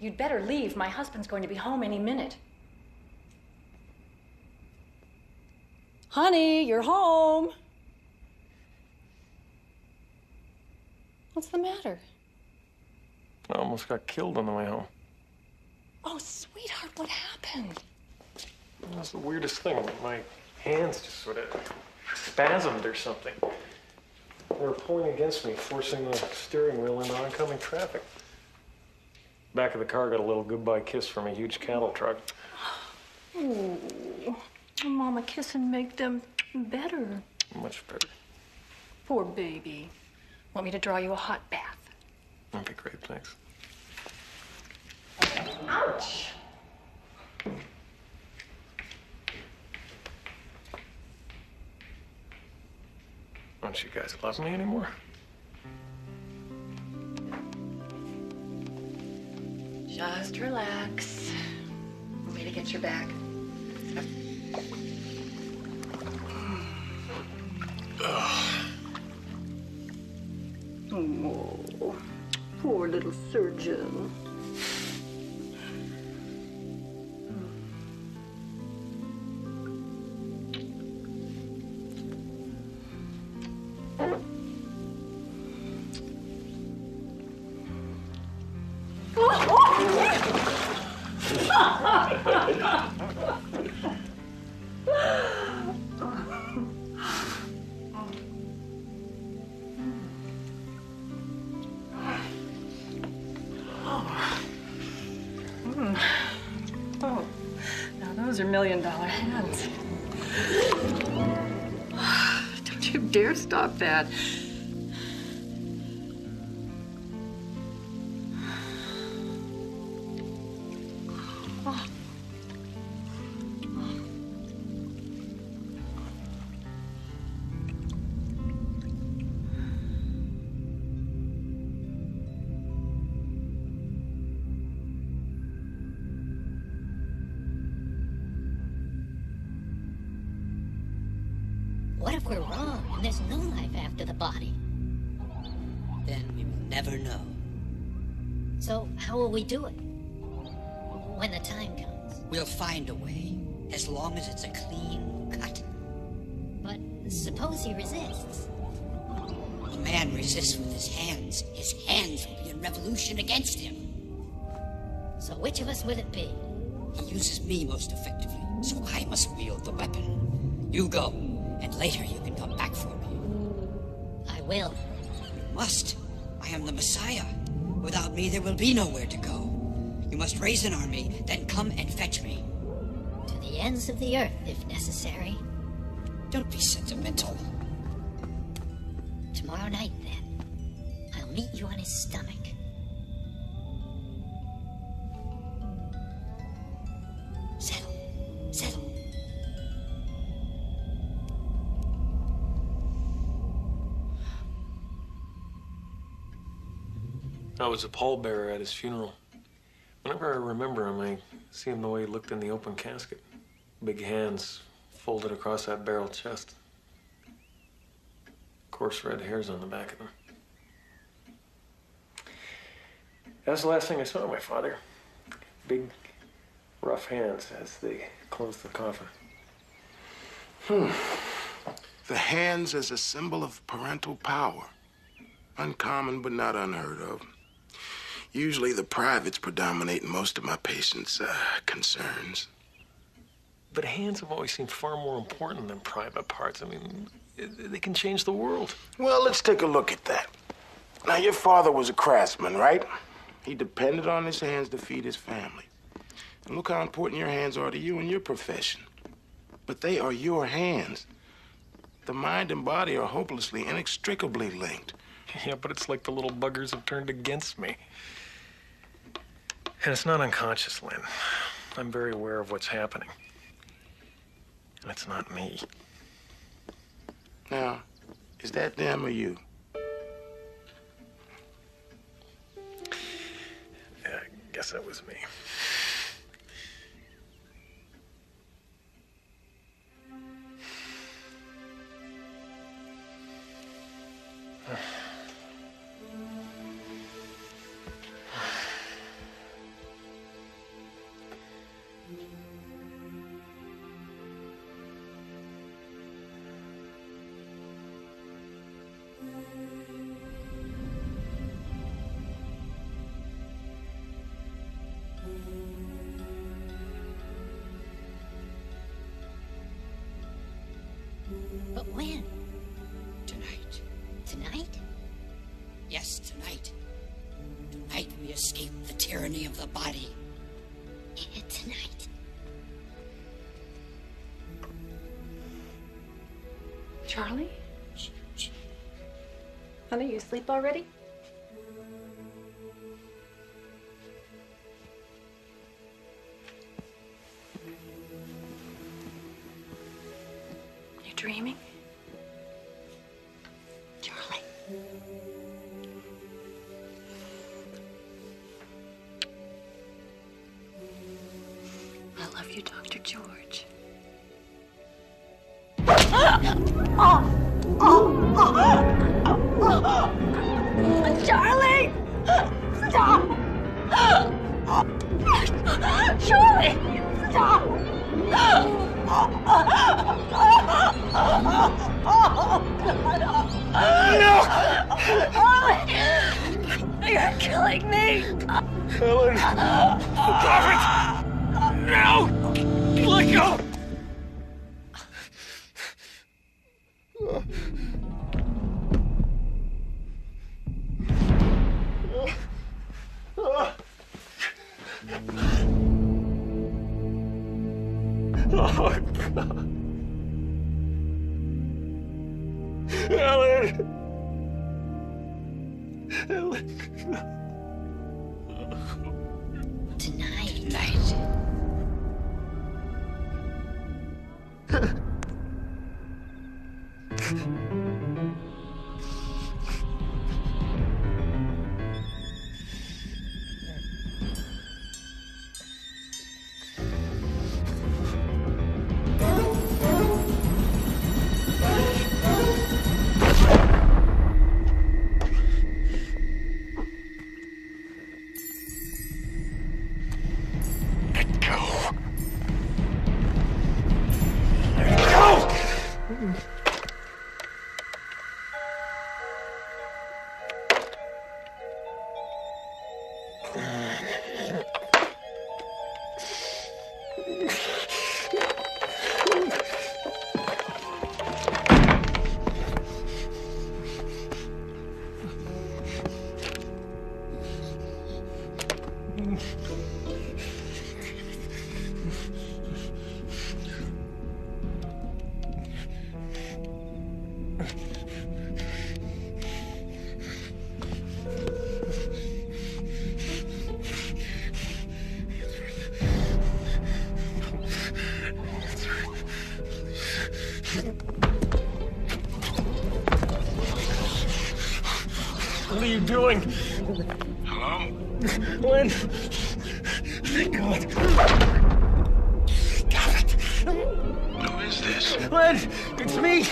[SPEAKER 16] You'd better leave. My husband's going to be home any minute. Honey, you're home. What's the matter?
[SPEAKER 6] I almost got killed on the way home.
[SPEAKER 16] Oh, sweetheart, what happened?
[SPEAKER 6] That's the weirdest thing. My hands just sort of spasmed or something. They were pulling against me, forcing the steering wheel into oncoming traffic. Back of the car got a little goodbye kiss from a huge cattle truck.
[SPEAKER 16] Oh, Mama, kiss and make them better.
[SPEAKER 6] Much better.
[SPEAKER 16] Poor baby. Want me to draw you a hot bath?
[SPEAKER 6] That'd be great, thanks.
[SPEAKER 16] Ouch!
[SPEAKER 6] Don't you guys love me anymore?
[SPEAKER 16] Just relax. Want me to get your bag? Oh, poor little surgeon. Oh, now those are $1 million hands. Don't you dare stop that.
[SPEAKER 17] What if we're wrong and there's no life after the body?
[SPEAKER 18] Then we will never know.
[SPEAKER 17] So how will we do it? When the time comes.
[SPEAKER 18] We'll find a way, as long as it's a clean cut.
[SPEAKER 17] But suppose he resists?
[SPEAKER 18] A man resists with his hands will be in revolution against him.
[SPEAKER 17] So which of us will it be?
[SPEAKER 18] He uses me most effectively, so I must wield the weapon. You go, and later you can come back for me.
[SPEAKER 17] I will.
[SPEAKER 18] You must. I am the Messiah. Without me, there will be nowhere to go. You must raise an army, then come and fetch me.
[SPEAKER 17] To the ends of the earth, if necessary.
[SPEAKER 18] Don't be sentimental.
[SPEAKER 17] Tomorrow night, then. I'll meet you on his stomach. Settle. Settle.
[SPEAKER 6] I was a pallbearer at his funeral. Whenever I remember him, I see him the way he looked in the open casket. Big hands folded across that barrel chest. Coarse red hairs on the back of them. That's the last thing I saw of my father. Big, rough hands as they closed the coffin.
[SPEAKER 19] The hands as a symbol of parental power. Uncommon, but not unheard of. Usually the privates predominate in most of my patients' concerns.
[SPEAKER 6] But hands have always seemed far more important than private parts. I mean, they can change the world.
[SPEAKER 19] Well, let's take a look at that. Now, your father was a craftsman, right? He depended on his hands to feed his family. And look how important your hands are to you in your profession. But they are your hands. The mind and body are hopelessly, inextricably linked.
[SPEAKER 6] Yeah, but it's like the little buggers have turned against me. And it's not unconscious, Lynn. I'm very aware of what's happening. And it's not me.
[SPEAKER 19] Now, is that them or you?
[SPEAKER 6] Yeah, I guess that was me.
[SPEAKER 18] Yes, tonight. Tonight we escape the tyranny of the body.
[SPEAKER 17] Yeah, tonight.
[SPEAKER 16] Charlie? Honey, you asleep already? You dreaming?
[SPEAKER 17] Charlie.
[SPEAKER 16] I love you, Dr. George.
[SPEAKER 17] Charlie! Stop! Charlie! Stop!
[SPEAKER 6] No!
[SPEAKER 17] You're killing me!
[SPEAKER 6] Helen! Stop it! No! Let go! Oh, God. Helen! Helen!
[SPEAKER 17] Tonight.
[SPEAKER 6] What are you doing?
[SPEAKER 19] Hello?
[SPEAKER 6] Lynn! Thank God. Stop it!
[SPEAKER 19] Who is this?
[SPEAKER 6] Lynn! It's me!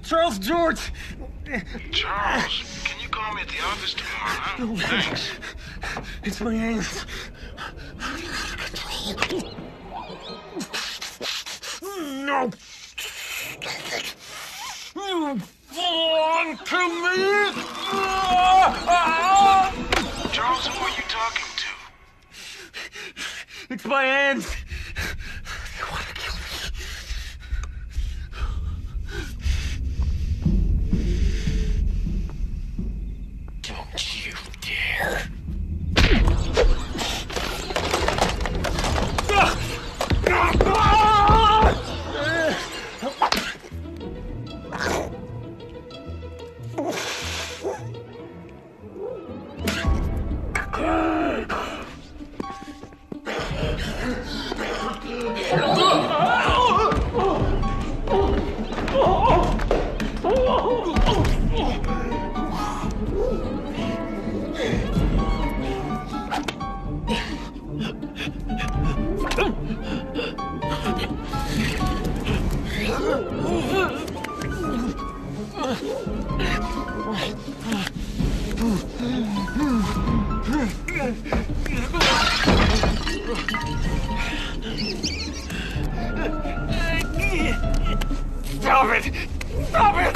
[SPEAKER 6] Charles George!
[SPEAKER 19] Charles, can you call me at the office tomorrow, huh?
[SPEAKER 6] No,
[SPEAKER 19] Thanks.
[SPEAKER 6] It's my hands. No! You belong to me!
[SPEAKER 19] Charles, who are you talking to?
[SPEAKER 6] It's my hands.
[SPEAKER 19] Don't you dare.
[SPEAKER 6] Stop it! Stop it!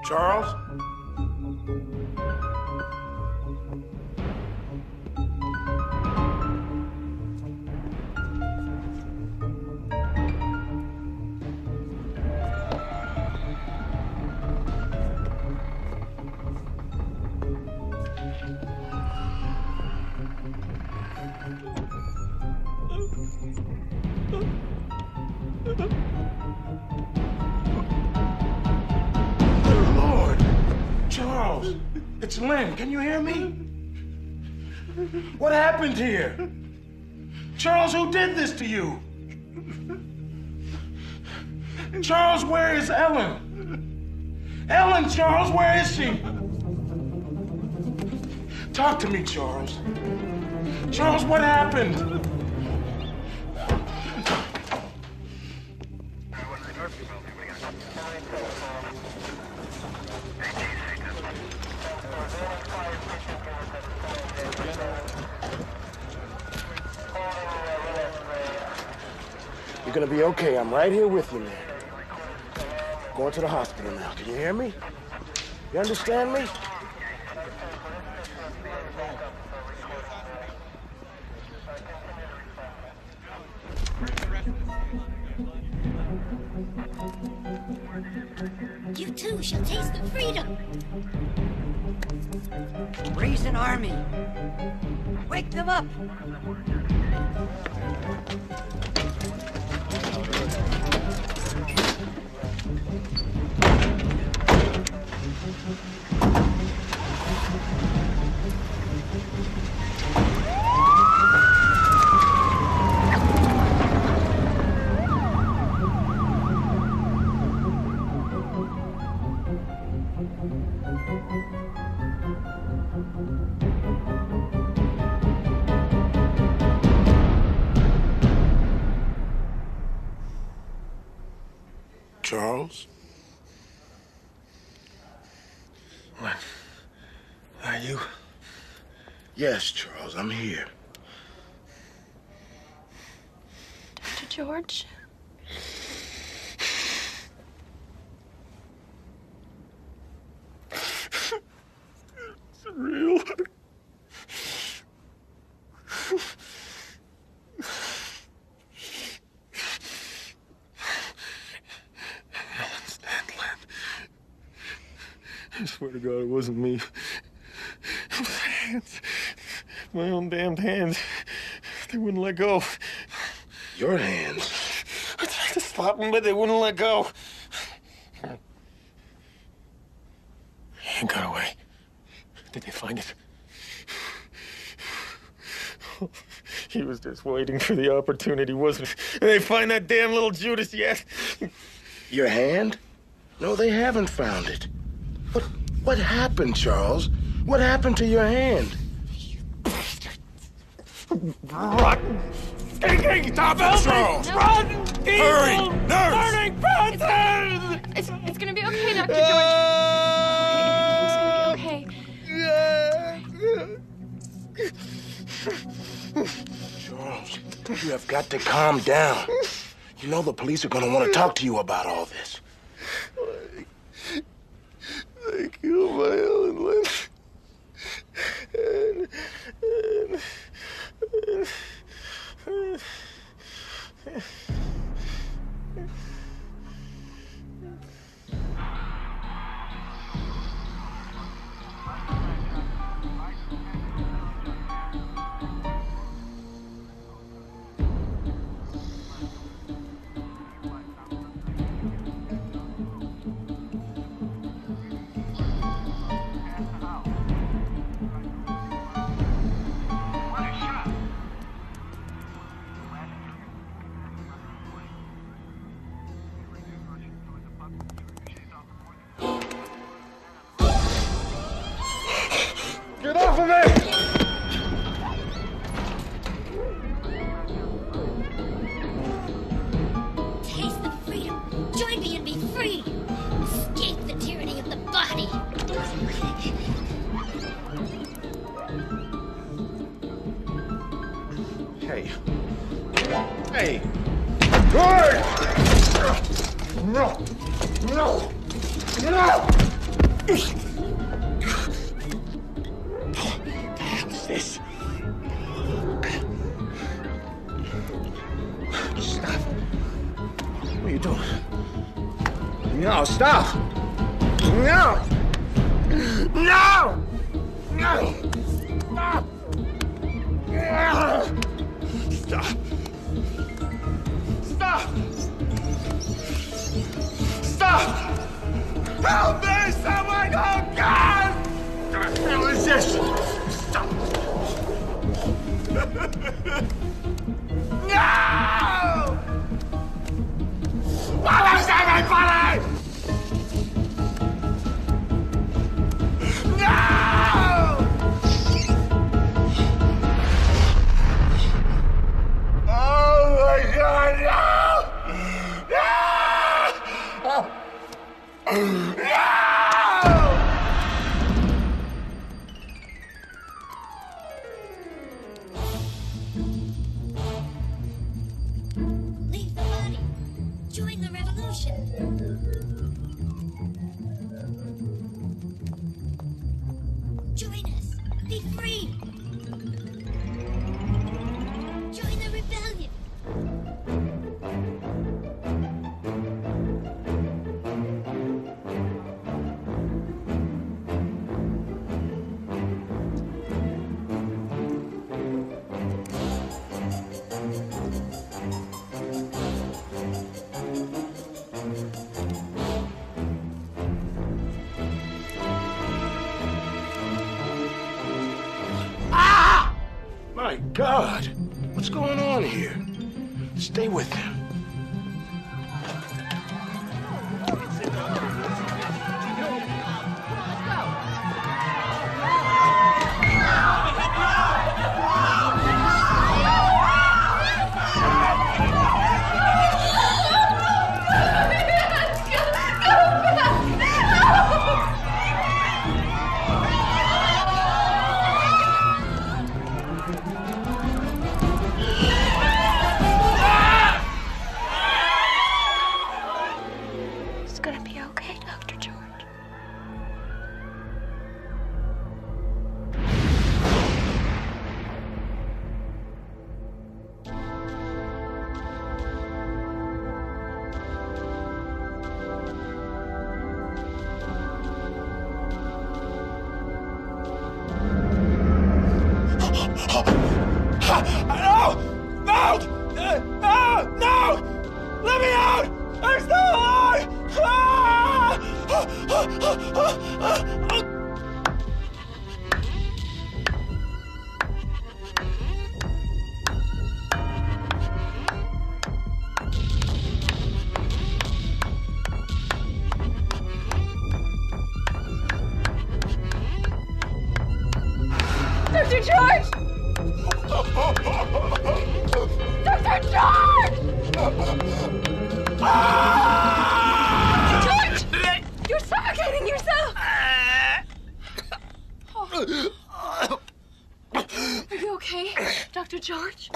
[SPEAKER 19] Charles? Charles, it's Lynn. Can you hear me? What happened here? Charles, who did this to you? Charles, where is Ellen? Ellen, Charles, where is she? Talk to me, Charles. Charles, what happened? You're gonna be okay. I'm right here with you, man. Going to the hospital now. Can you hear me? You understand me?
[SPEAKER 17] You too shall taste the freedom.
[SPEAKER 18] Raise an army. Wake them up.
[SPEAKER 19] Charles?
[SPEAKER 6] What? Are you?
[SPEAKER 19] Yes, Charles, I'm here.
[SPEAKER 14] Dr. George?
[SPEAKER 6] It's real. I swear to God, it wasn't me. It was hands. My own damned hands. They wouldn't let go.
[SPEAKER 19] Your hands?
[SPEAKER 6] I tried to stop them, but they wouldn't let go. It got away. Did they find it? He was just waiting for the opportunity, wasn't he? Did they find that damn little Judas yet?
[SPEAKER 19] Your hand? No, they haven't found it. What happened, Charles? What happened to your hand?
[SPEAKER 6] Rotten, stinking,
[SPEAKER 19] stop it, Charles!
[SPEAKER 6] Rotten, evil,
[SPEAKER 19] hurry, nurse!
[SPEAKER 6] burning bastard!
[SPEAKER 14] It's gonna be okay, Dr. George. It's gonna be okay.
[SPEAKER 19] Charles, you have got to calm down. You know the police are gonna want to talk to you about all this.
[SPEAKER 6] They killed my Ellen Lynn.
[SPEAKER 19] Get off of me!
[SPEAKER 17] Taste the freedom. Join me and be free. Escape the tyranny of the body.
[SPEAKER 19] Hey. Hey! Good! No! No! No! The hell is this? Stop. What are you doing? No, stop! No! No! No! Stop! Stop! Stop! Stop! Help me! Someone! Oh, God! What the hell is this? Stop! No! Where is everybody? No! Oh my God, no! No! No!
[SPEAKER 17] Leave the body. Join the revolution. Join us. Be free. Join the rebellion.
[SPEAKER 19] My God, what's going on here? Stay with him.
[SPEAKER 2] It's gonna be okay, Dr. George.
[SPEAKER 19] No! No! No! No! Let me out! I'm still alive!
[SPEAKER 14] Dr. George! Dr. George! George! You're suffocating yourself! Oh. Are you okay, Dr. George?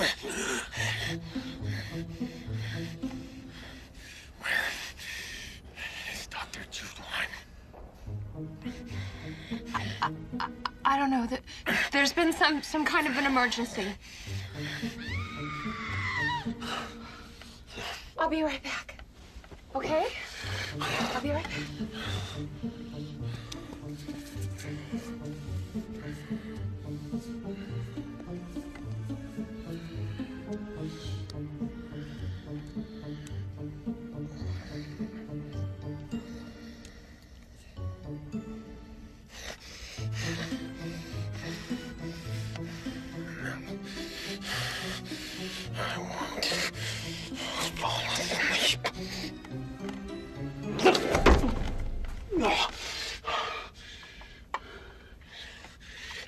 [SPEAKER 19] Is Dr. Judeline?
[SPEAKER 14] I don't know. There's been some kind of an emergency. I'll be right back. Okay? I'll be right back.
[SPEAKER 19] I won't fall asleep.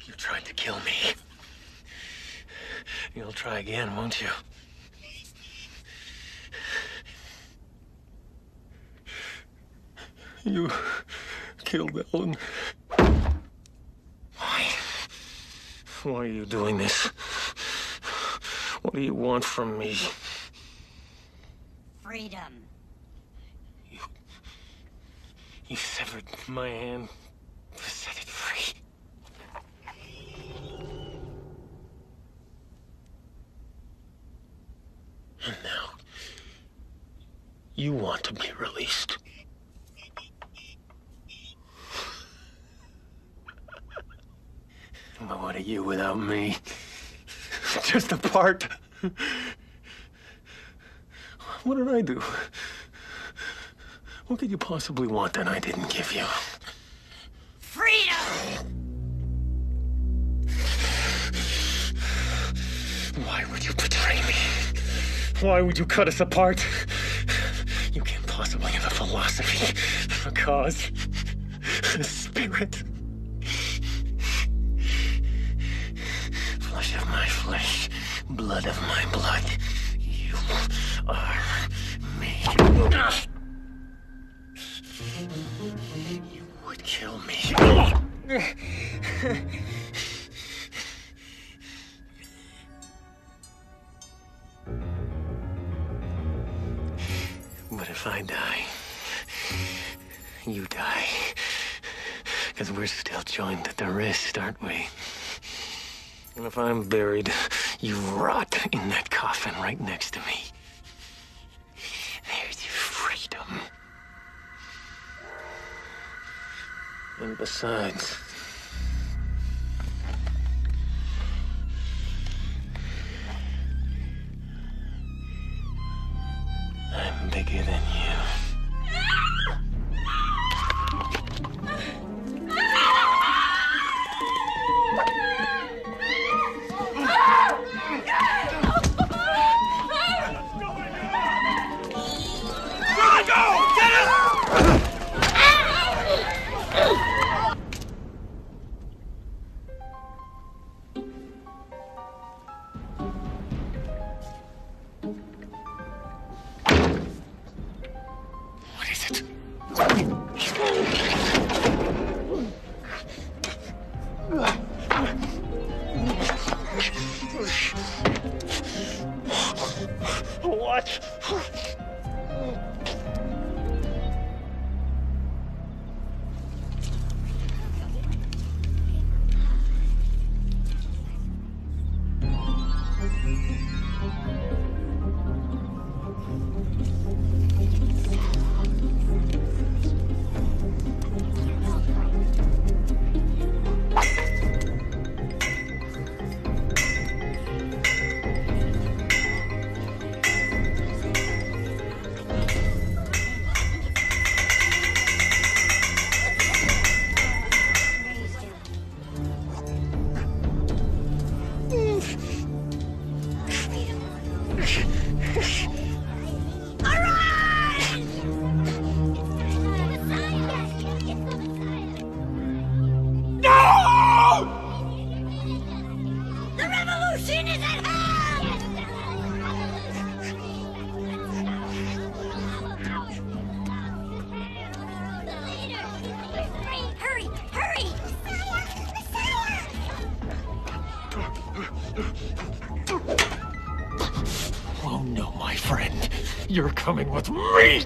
[SPEAKER 19] You tried to kill me. You'll try again, won't you? You killed Ellen. Why? Why are you doing this? What do you want from me?
[SPEAKER 17] Freedom.
[SPEAKER 19] You severed my hand
[SPEAKER 6] You want to be released. But what are you without me? Just a part. What did I do? What could you possibly want that I didn't give you?
[SPEAKER 18] Freedom!
[SPEAKER 6] Why would you betray me? Why would you cut us apart? You can't possibly have a philosophy, a cause, a spirit. Flesh of my flesh, blood of my blood. You are me. You would kill me. But if I die, you die. Because we're still joined at the wrist, aren't we? And if I'm buried, you rot in that coffin right next to me. There's your freedom. And besides, I'm bigger than you. Oh no, my friend. You're coming with me!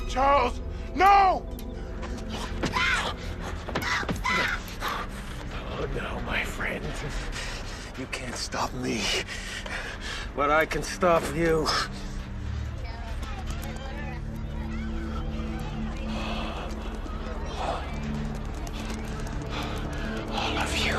[SPEAKER 19] Charles, no!
[SPEAKER 6] Oh no, my friend. You can't stop me. But I can stop you. All of you.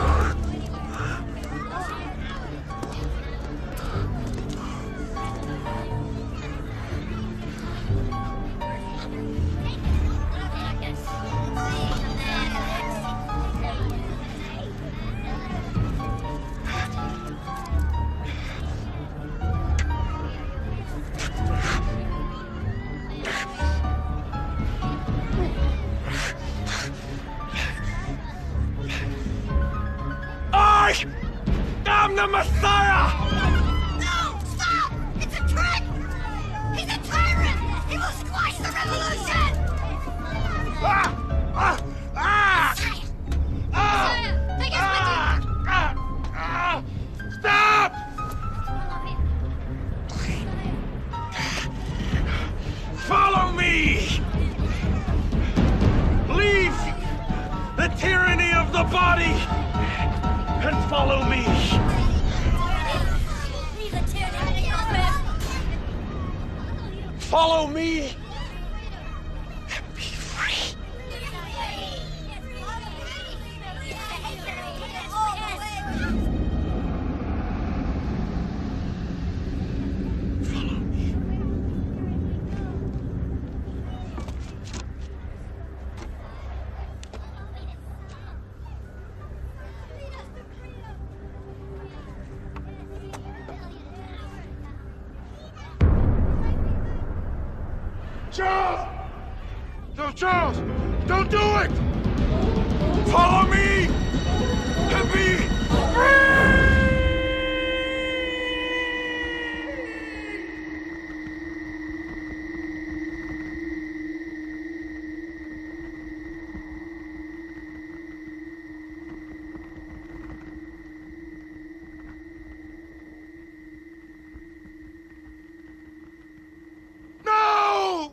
[SPEAKER 19] I'm the Messiah!
[SPEAKER 20] No! Stop! It's a trick! He's a tyrant! He will squash the revolution! Messiah! Take us with you!
[SPEAKER 19] Stop! Follow me! Leave the tyranny of the body and follow me! Follow me and be free. Charles! No, Charles! Don't do it! Follow me and be free! No!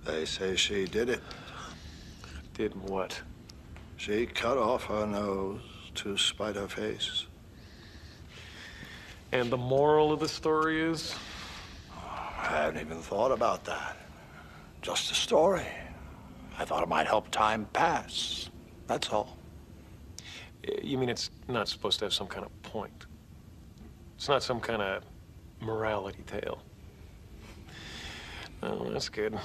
[SPEAKER 3] They say she did it.
[SPEAKER 6] Did what?
[SPEAKER 3] She cut off her nose to spite her face.
[SPEAKER 6] And the moral of the story is?
[SPEAKER 3] I haven't even thought about that. Just a story. I thought it might help time pass. That's all.
[SPEAKER 6] You mean it's not supposed to have some kind of point? It's not some kind of morality tale? Oh, that's good.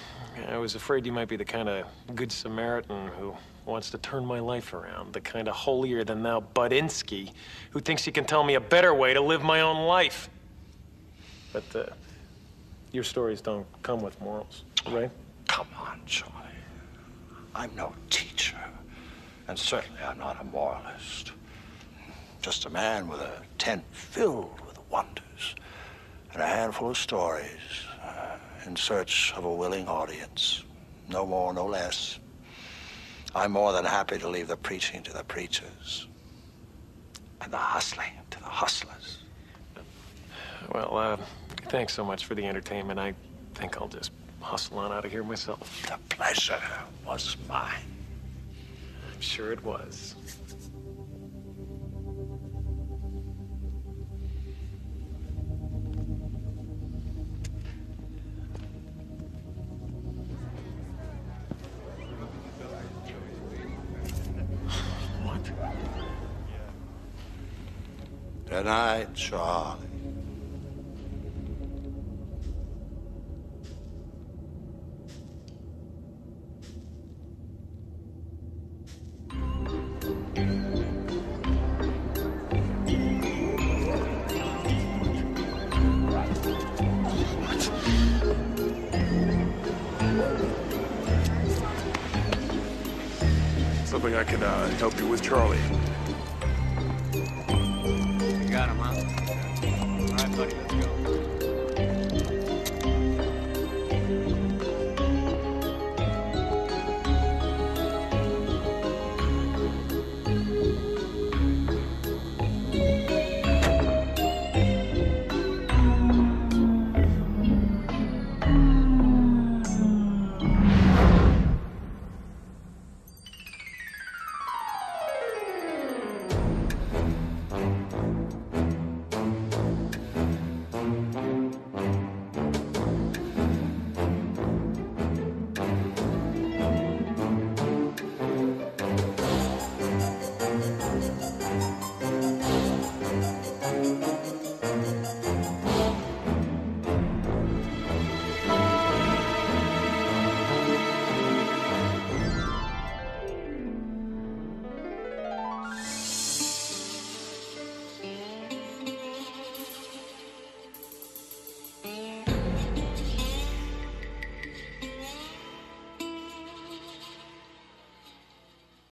[SPEAKER 6] I was afraid you might be the kind of good Samaritan who wants to turn my life around, the kind of holier-than-thou Budinsky who thinks he can tell me a better way to live my own life. But your stories don't come with morals, right?
[SPEAKER 3] Come on, Charlie. I'm no teacher, and certainly I'm not a moralist. Just a man with a tent filled with wonders and a handful of stories in search of a willing audience. No more, no less. I'm more than happy to leave the preaching to the preachers and the hustling to the hustlers.
[SPEAKER 6] Well, thanks so much for the entertainment. I think I'll just hustle on out of here myself.
[SPEAKER 3] The pleasure was mine.
[SPEAKER 6] I'm sure it was.
[SPEAKER 3] Good night, Charlie.
[SPEAKER 19] Something I can help you with, Charlie.